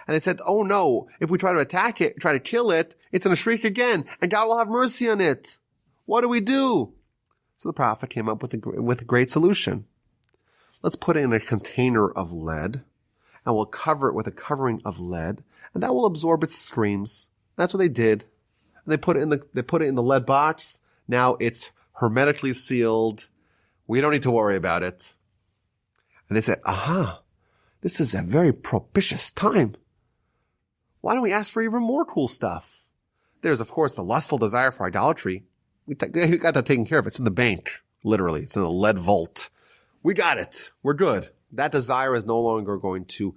And they said, oh no, if we try to attack it, try to kill it, it's going to shriek again, and God will have mercy on it. What do we do? So the prophet came up with a great solution. Let's put it in a container of lead, and we'll cover it with a covering of lead, and that will absorb its screams. That's what they did. And they put it in the lead box. Now it's hermetically sealed. We don't need to worry about it. And they said, this is a very propitious time. Why don't we ask for even more cool stuff? There's, of course, the lustful desire for idolatry. We got that taken care of. It's in the bank, literally. It's in a lead vault. We got it. We're good. That desire is no longer going to,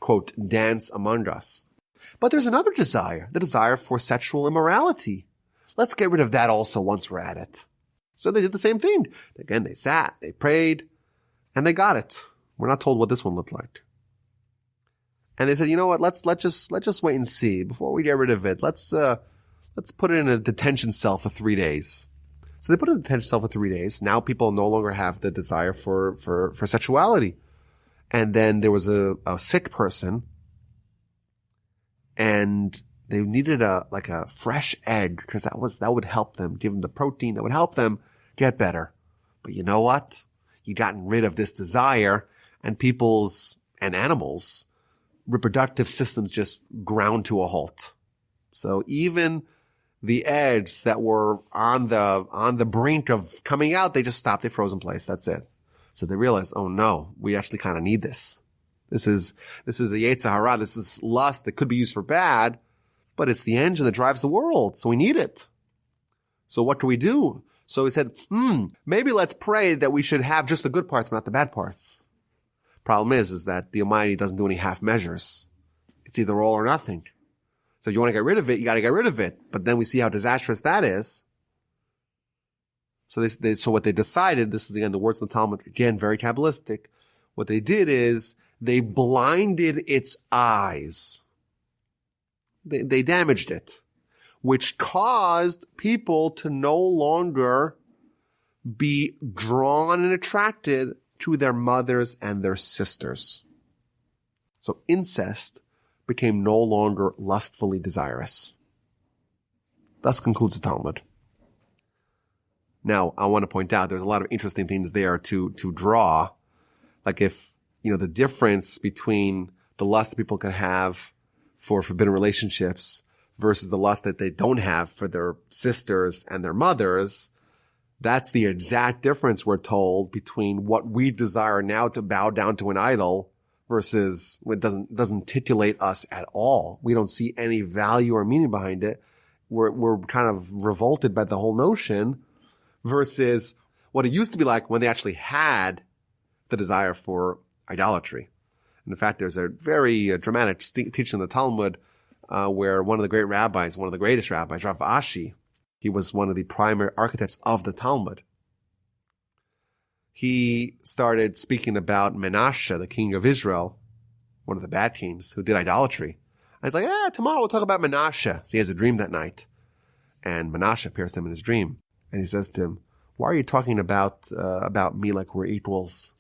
quote, dance among us. But there's another desire, the desire for sexual immorality. Let's get rid of that also once we're at it. So they did the same thing. Again, they sat, they prayed, and they got it. We're not told what this one looked like. And they said, you know what? Let's just wait and see before we get rid of it. Let's put it in a detention cell for 3 days. So they put it in a detention cell for 3 days. Now people no longer have the desire for sexuality. And then there was a sick person, and they needed a fresh egg, because that would help them, give them the protein that would help them get better. But you know what? You gotten rid of this desire, and people's and animals' reproductive systems just ground to a halt. So even the eggs that were on the brink of coming out, they just stopped. They froze in place. That's it. So they realized, oh no, we actually kind of need this. This is a Yetzer Hara. This is lust that could be used for bad, but it's the engine that drives the world. So we need it. So what do we do? So he said, maybe let's pray that we should have just the good parts, not the bad parts. Problem is that the Almighty doesn't do any half measures. It's either all or nothing. So if you want to get rid of it, you got to get rid of it. But then we see how disastrous that is. So so what they decided, this is again the words of the Talmud, again very Kabbalistic. What they did is they blinded its eyes. They damaged it, which caused people to no longer be drawn and attracted to their mothers and their sisters. So incest became no longer lustfully desirous. Thus concludes the Talmud. Now, I want to point out there's a lot of interesting things there to draw. Like if, the difference between the lust that people could have for forbidden relationships versus the lust that they don't have for their sisters and their mothers, that's the exact difference, we're told, between what we desire now to bow down to an idol versus it doesn't titillate us at all. We don't see any value or meaning behind it. We're kind of revolted by the whole notion versus what it used to be like when they actually had the desire for idolatry. And in fact, there's a very dramatic teaching in the Talmud where one of the greatest rabbis, Rav Ashi, he was one of the primary architects of the Talmud. He started speaking about Menashe, the king of Israel, one of the bad kings who did idolatry. And he's like, tomorrow we'll talk about Menashe. So he has a dream that night. And Menashe appears to him in his dream. And he says to him, why are you talking about me like we're equals?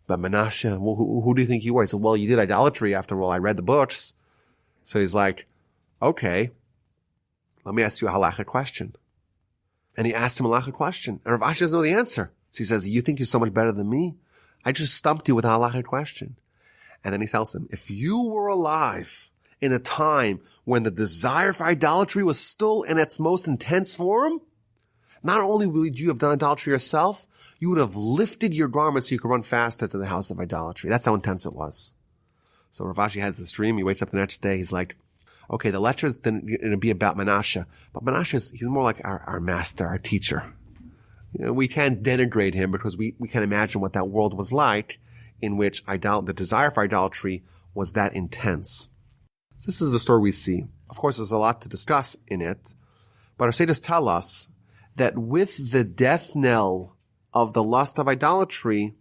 But Menashe, well, who do you think you are? He said, well, you did idolatry after all. I read the books. So he's like, okay, let me ask you a halachic question. And he asked him a halachic question. And Rav Ashi doesn't know the answer. So he says, you think you're so much better than me? I just stumped you with a halachic question. And then he tells him, if you were alive in a time when the desire for idolatry was still in its most intense form, not only would you have done idolatry yourself, you would have lifted your garments so you could run faster to the house of idolatry. That's how intense it was. So Rav Ashi has this dream. He wakes up the next day. He's like, okay, the lecture is going to be about Menashe, but Menashe he's more like our master, our teacher. We can't denigrate him because we can imagine what that world was like in which the desire for idolatry was that intense. This is the story we see. Of course, there's a lot to discuss in it, but our sages tell us that with the death knell of the lust of idolatry,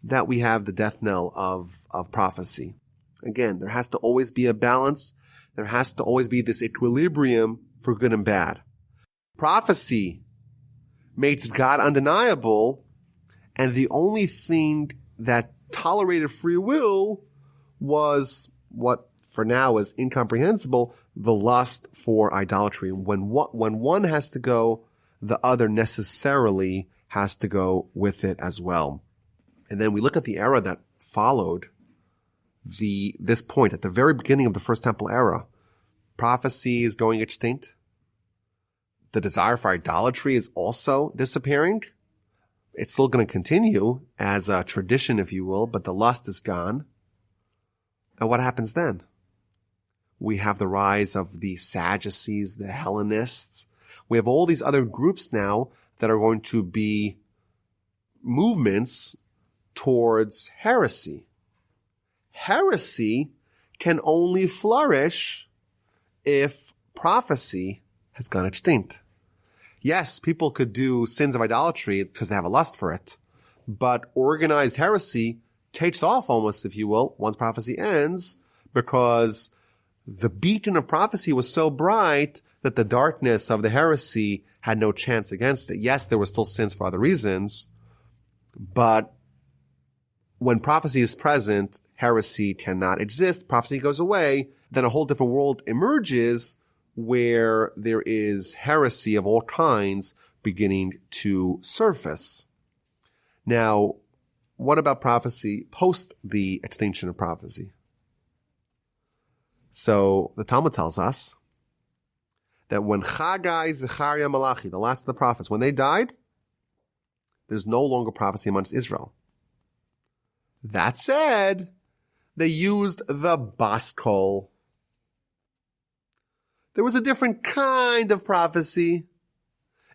that we have the death knell of prophecy. Again, there has to always be a balance. There has to always be this equilibrium for good and bad. Prophecy makes God undeniable, and the only thing that tolerated free will was what for now is incomprehensible, the lust for idolatry. When one has to go, the other necessarily has to go with it as well. And then we look at the era that followed this point at the very beginning of the First Temple era. Prophecy is going extinct. The desire for idolatry is also disappearing. It's still going to continue as a tradition, if you will, but the lust is gone. And what happens then? We have the rise of the Sadducees, the Hellenists. We have all these other groups now that are going to be movements towards heresy. Heresy can only flourish if prophecy has gone extinct. Yes, people could do sins of idolatry because they have a lust for it, but organized heresy takes off almost, if you will, once prophecy ends, because the beacon of prophecy was so bright that the darkness of the heresy had no chance against it. Yes, there were still sins for other reasons, but when prophecy is present, heresy cannot exist. Prophecy goes away, then a whole different world emerges where there is heresy of all kinds beginning to surface. Now, what about prophecy post the extinction of prophecy? So the Talmud tells us that when Chagai, Zechariah, Malachi, the last of the prophets, when they died, there's no longer prophecy amongst Israel. That said, they used the bas kol. There was a different kind of prophecy.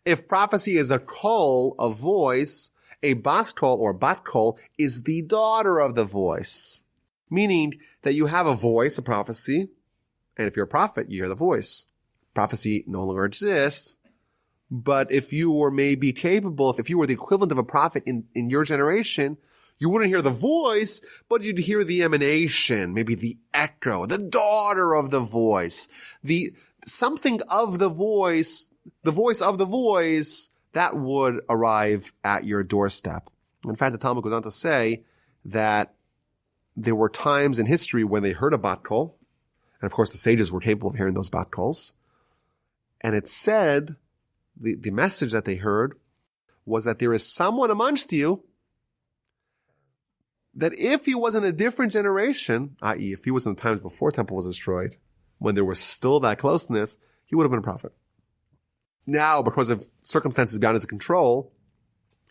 If prophecy is a kol, a voice, a bas kol or bat kol is the daughter of the voice. Meaning that you have a voice, a prophecy, and if you're a prophet, you hear the voice. Prophecy no longer exists, but if you were maybe capable, if you were the equivalent of a prophet in your generation, you wouldn't hear the voice, but you'd hear the emanation, maybe the echo, the daughter of the voice, something of the voice of the voice that would arrive at your doorstep. In fact, the Talmud goes on to say that there were times in history when they heard a bat kol, and of course the sages were capable of hearing those bat kols, and it said the message that they heard was that there is someone amongst you that if he was in a different generation, i.e. if he was in the times before the temple was destroyed, when there was still that closeness, he would have been a prophet. Now, because of circumstances beyond his control,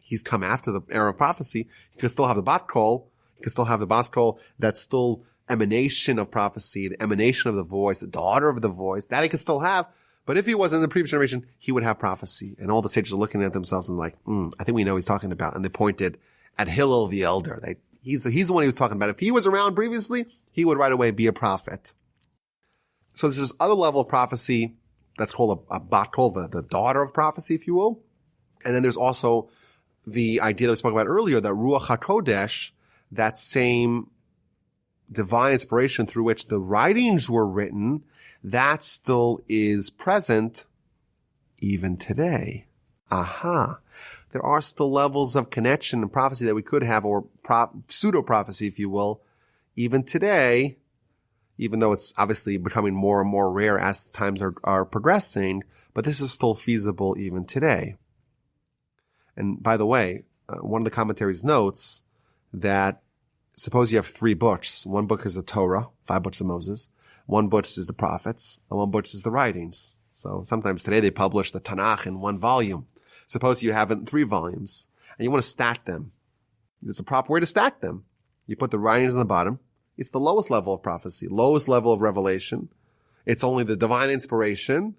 he's come after the era of prophecy. He could still have the bat kol. He could still have the bas kol. That's still emanation of prophecy, the emanation of the voice, the daughter of the voice. That he could still have. But if he was in the previous generation, he would have prophecy. And all the sages are looking at themselves and like, I think we know what he's talking about. And they pointed at Hillel the elder. He's the one he was talking about. If he was around previously, he would right away be a prophet. So there's this other level of prophecy that's called a bat kol, the daughter of prophecy, if you will. And then there's also the idea that we spoke about earlier, that Ruach HaKodesh, that same divine inspiration through which the writings were written, that still is present even today. Aha. There are still levels of connection and prophecy that we could have, or pseudo-prophecy, if you will, even today, even though it's obviously becoming more and more rare as the times are progressing, but this is still feasible even today. And by the way, one of the commentaries notes that suppose you have 3 books. One book is the Torah, 5 books of Moses. One book is the prophets, and one book is the writings. So sometimes today they publish the Tanach in 1 volume. Suppose you have it in 3 volumes, and you want to stack them. There's a proper way to stack them. You put the writings on the bottom. It's the lowest level of prophecy, lowest level of revelation. It's only the divine inspiration,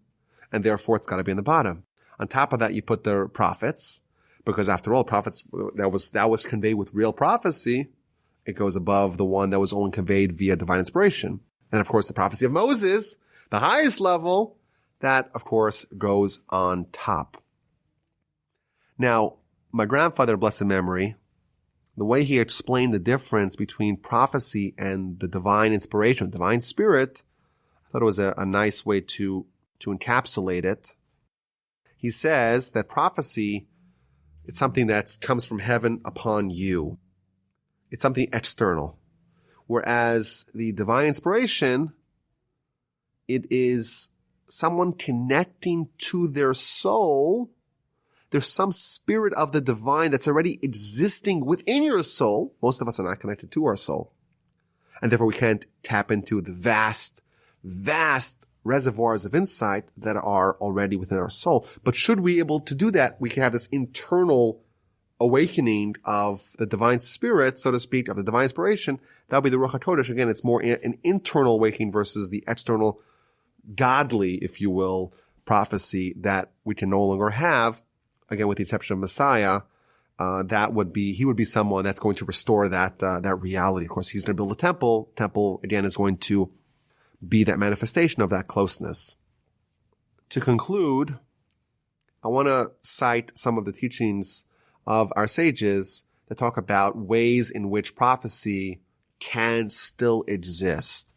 and therefore it's got to be in the bottom. On top of that, you put the prophets, because after all, prophets, that was conveyed with real prophecy. It goes above the one that was only conveyed via divine inspiration. And of course, the prophecy of Moses, the highest level, that of course goes on top. Now, my grandfather, blessed memory, the way he explained the difference between prophecy and the divine inspiration, divine spirit, I thought it was a nice way to encapsulate it. He says that prophecy, it's something that comes from heaven upon you. It's something external. Whereas the divine inspiration, it is someone connecting to their soul. There's some spirit of the divine that's already existing within your soul. Most of us are not connected to our soul. And therefore we can't tap into the vast, vast reservoirs of insight that are already within our soul. But should we be able to do that, we can have this internal awakening of the divine spirit, so to speak, of the divine inspiration. That would be the Ruach HaKodesh. Again, it's more an internal awakening versus the external godly, if you will, prophecy that we can no longer have. Again, with the exception of Messiah, he would be someone that's going to restore that reality. Of course, he's going to build a temple. Temple, again, is going to be that manifestation of that closeness. To conclude, I want to cite some of the teachings of our sages that talk about ways in which prophecy can still exist.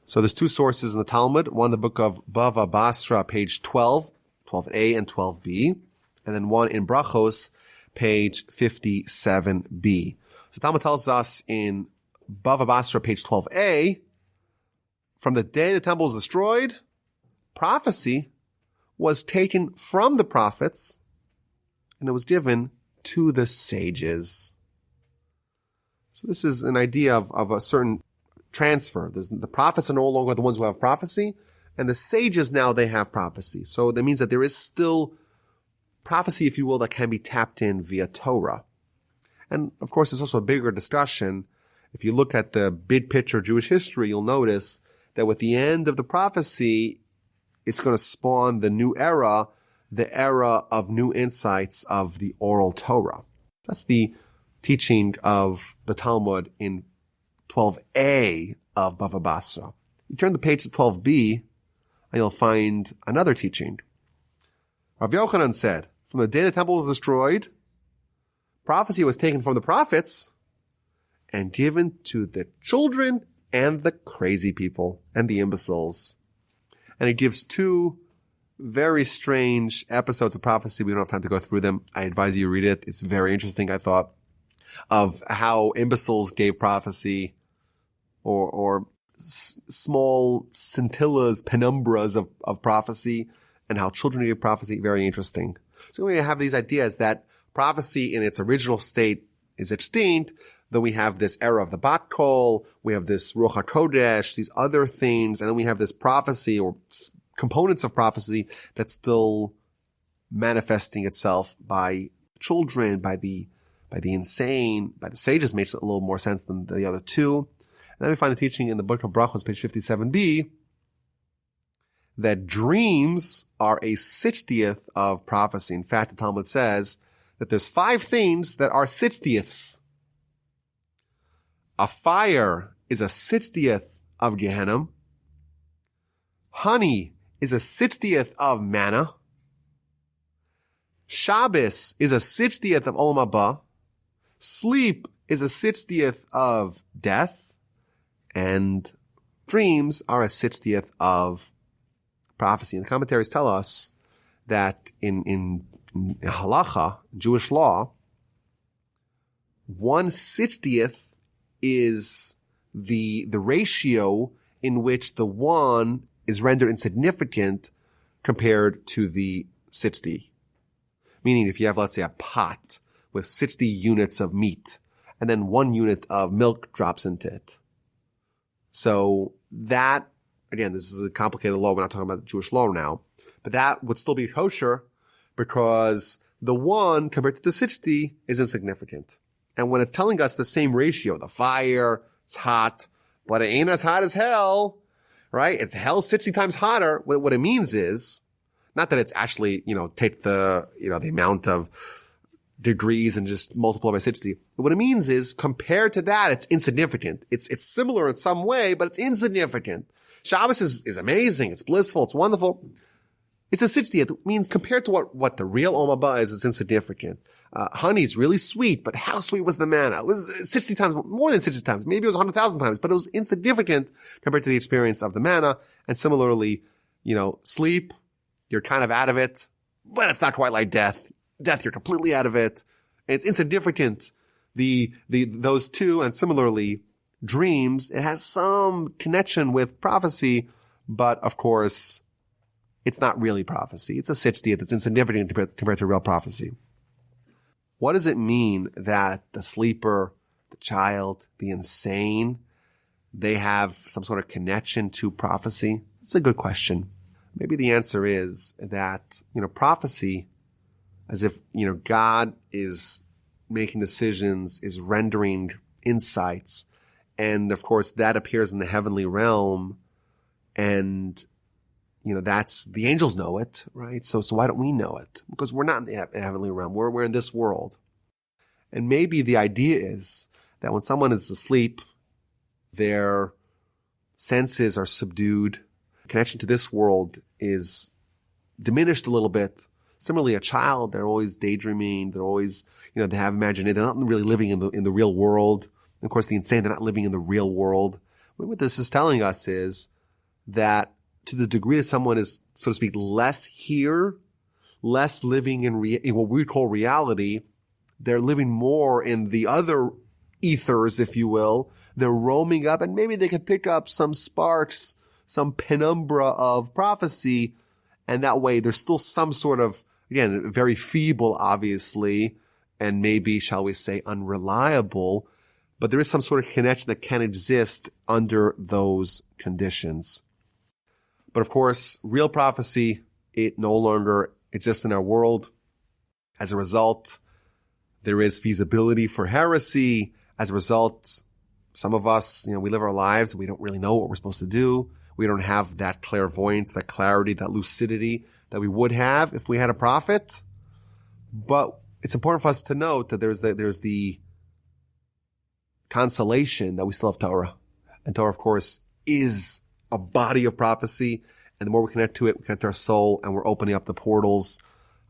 So there's 2 sources in the Talmud. One, the book of Bava Basra, page 12, 12a and 12b. And then one in Brachos, page 57b. So Talmud tells us in Bava Basra, page 12a, from the day the temple was destroyed, prophecy was taken from the prophets and it was given to the sages. So this is an idea of a certain transfer. The prophets are no longer the ones who have prophecy, and the sages now, they have prophecy. So that means that there is still prophecy, if you will, that can be tapped in via Torah. And of course, there's also a bigger discussion. If you look at the big picture of Jewish history, you'll notice that with the end of the prophecy, it's going to spawn the new era, the era of new insights of the oral Torah. That's the teaching of the Talmud in 12a of Bava Basra. You turn the page to 12b, and you'll find another teaching. Rav Yochanan said, from the day the temple was destroyed, prophecy was taken from the prophets and given to the children and the crazy people and the imbeciles. And it gives 2 very strange episodes of prophecy. We don't have time to go through them. I advise you read it. It's very interesting, I thought, of how imbeciles gave prophecy or small scintillas, penumbras of prophecy, and how children gave prophecy. Very interesting. So we have these ideas that prophecy in its original state is extinct. Then we have this era of the Bat Kol. We have this Ruach HaKodesh, these other things. And then we have this prophecy or components of prophecy that's still manifesting itself by children, by the insane, by the sages. Makes a little more sense than the other two. And then we find the teaching in the book of Brachos, page 57b, that dreams are a 60th of prophecy. In fact, the Talmud says that there's 5 things that are 60ths. A fire is a 60th of Gehenna. Honey is a 60th of manna. Shabbos is a 60th of Olam Haba. Sleep is a 60th of death. And dreams are a 60th of prophecy. And the commentaries tell us that in halacha, Jewish law, 1/60th is the ratio in which the 1 is rendered insignificant compared to the 60. Meaning if you have, let's say, a pot with 60 units of meat and then 1 unit of milk drops into it. So that, again, this is a complicated law. We're not talking about the Jewish law now, but that would still be kosher because the 1 compared to the 60 is insignificant. And when it's telling us the same ratio, the fire, it's hot, but it ain't as hot as hell, right? It's hell 60 times hotter. What it means is, not that it's actually, take the amount of degrees and just multiply by 60. But what it means is, compared to that, it's insignificant. It's similar in some way, but it's insignificant. Shabbos is amazing. It's blissful. It's wonderful. It's a 60th. It means compared to what the real Olam Haba is, it's insignificant. Honey's really sweet, but how sweet was the manna? It was 60 times, more than 60 times. Maybe it was 100,000 times, but it was insignificant compared to the experience of the manna. And similarly, sleep, you're kind of out of it, but it's not quite like death. Death, you're completely out of it. It's insignificant. Those two, and similarly, dreams, it has some connection with prophecy, but of course, it's not really prophecy. It's a 60th. It's insignificant compared to real prophecy. What does it mean that the sleeper, the child, the insane, they have some sort of connection to prophecy? It's a good question. Maybe the answer is that, prophecy, as if, God is making decisions, is rendering insights. And of course, that appears in the heavenly realm. And, that's, the angels know it, right? So why don't we know it? Because we're not in the heavenly realm. We're in this world. And maybe the idea is that when someone is asleep, their senses are subdued. Connection to this world is diminished a little bit. Similarly, a child, they're always daydreaming. They're always, they have imagination. They're not really living in the real world. And of course, the insane, they're not living in the real world. What this is telling us is that to the degree that someone is, so to speak, less here, less living in what we call reality, they're living more in the other ethers, if you will. They're roaming up, and maybe they can pick up some sparks, some penumbra of prophecy, and that way there's still some sort of, again, very feeble, obviously, and maybe, shall we say, unreliable, but there is some sort of connection that can exist under those conditions. But of course, real prophecy, it no longer exists in our world. As a result, there is feasibility for heresy. As a result, some of us, we live our lives, we don't really know what we're supposed to do. We don't have that clairvoyance, that clarity, that lucidity that we would have if we had a prophet. But it's important for us to note that there's the consolation that we still have Torah. And Torah, of course, is a body of prophecy. And the more we connect to it, we connect to our soul, and we're opening up the portals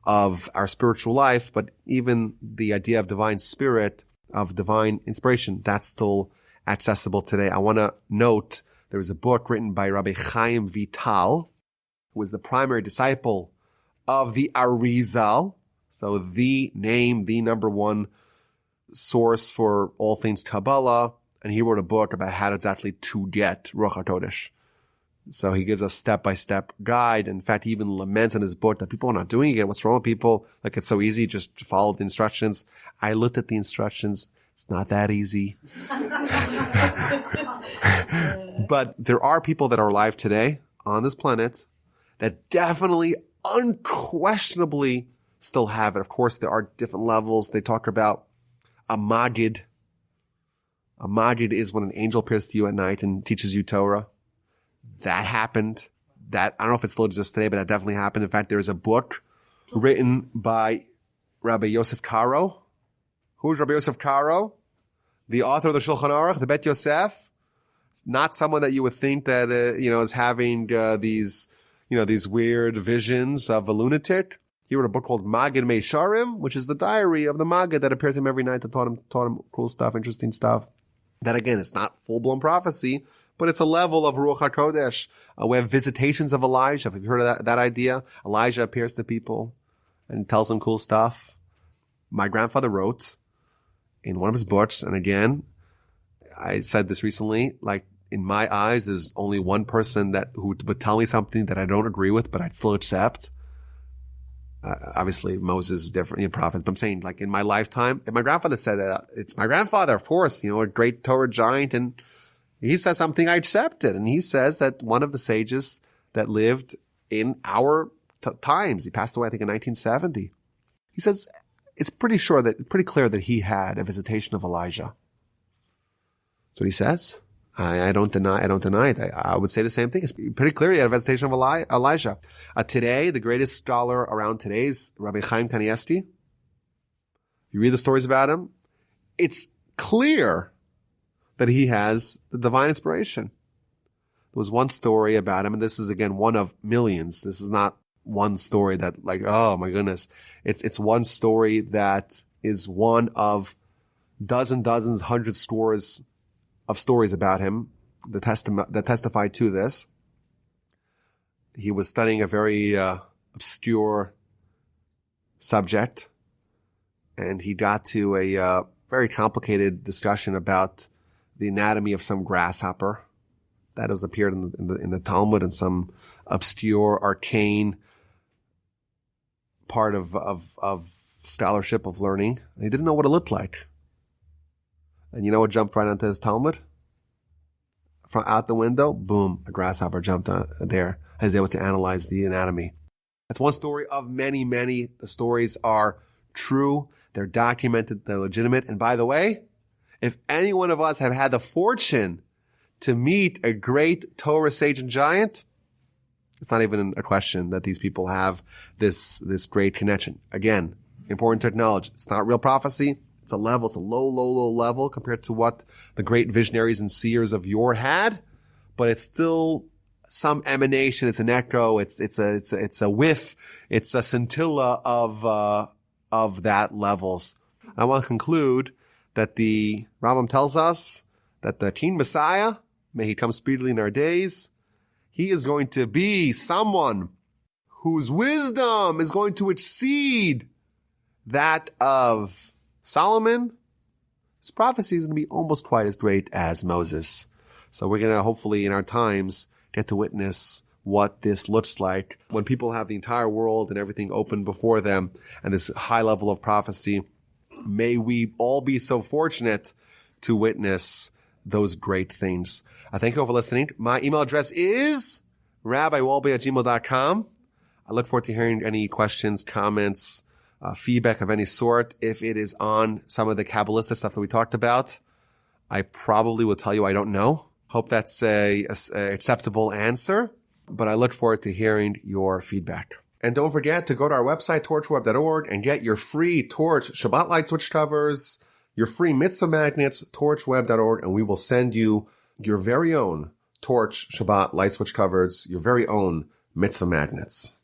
of our spiritual life. But even the idea of divine spirit, of divine inspiration, that's still accessible today. I want to note there was a book written by Rabbi Chaim Vital, who was the primary disciple of the Arizal. So the name, the number one source for all things Kabbalah. And he wrote a book about how exactly to get Ruach HaKodesh. So he gives a step-by-step guide. In fact, he even laments in his book that people are not doing it. What's wrong with people? Like, it's so easy, just to follow the instructions. I looked at the instructions. It's not that easy. But there are people that are alive today on this planet that definitely, unquestionably still have it. Of course, there are different levels. They talk about a magid. A magid is when an angel appears to you at night and teaches you Torah. That happened. I don't know if it still exists today, but that definitely happened. In fact, there's a book written by Rabbi Yosef Karo. Who's Rabbi Yosef Karo? The author of the Shulchan Aruch, the Bet Yosef. It's not someone that you would think that, is having, these weird visions of a lunatic. He wrote a book called Magid Meisharim, which is the diary of the Magid that appeared to him every night that taught him cool stuff, interesting stuff. That again, it's not full-blown prophecy, but it's a level of Ruach HaKodesh. We have visitations of Elijah. Have you heard of that idea? Elijah appears to people and tells them cool stuff. My grandfather wrote in one of his books, and again, I said this recently, like, in my eyes, there's only one person who would tell me something that I don't agree with, but I'd still accept. Obviously, Moses is different, prophets, but I'm saying, like, in my lifetime, and my grandfather said that, it's my grandfather, of course, a great Torah giant, and he says something I accepted, and he says that one of the sages that lived in our times, he passed away, I think, in 1970. He says it's pretty clear that he had a visitation of Elijah. That's what he says. I don't deny it. I would say the same thing. It's pretty clear he had a visitation of Elijah. Today, the greatest scholar around today is Rabbi Chaim Kanievsky. If you read the stories about him, it's clear that he has the divine inspiration. There was one story about him, and this is again one of millions. This is not one story that, like, oh my goodness. It's one story that is one of dozens, hundred scores of stories about him that testify to this. He was studying a very obscure subject, and he got to a very complicated discussion about the anatomy of some grasshopper that has appeared in the Talmud in some obscure, arcane part of scholarship, of learning. And he didn't know what it looked like. And you know what jumped right onto his Talmud? From out the window, boom, a grasshopper jumped there. I was able to analyze the anatomy. That's one story of many, many. The stories are true. They're documented. They're legitimate. And by the way, if any one of us have had the fortune to meet a great Torah sage and giant, it's not even a question that these people have this great connection. Again, important to acknowledge. It's not real prophecy. It's a low level compared to what the great visionaries and seers of yore had, but it's still some emanation. It's an echo. It's a whiff. It's a scintilla of that levels. I want to conclude that the Rambam tells us that the King Messiah, may he come speedily in our days, he is going to be someone whose wisdom is going to exceed that of Solomon. His prophecy is going to be almost quite as great as Moses. So we're going to hopefully in our times get to witness what this looks like when people have the entire world and everything open before them and this high level of prophecy. May we all be so fortunate to witness those great things. I thank you all for listening. My email address is rabbiwolbe@gmail.com. I look forward to hearing any questions, comments, feedback of any sort. If it is on some of the Kabbalistic stuff that we talked about, I probably will tell you I don't know. Hope that's a acceptable answer, but I look forward to hearing your feedback. And don't forget to go to our website, torchweb.org, and get your free Torch Shabbat light switch covers, your free mitzvah magnets, torchweb.org, and we will send you your very own Torch Shabbat light switch covers, your very own mitzvah magnets.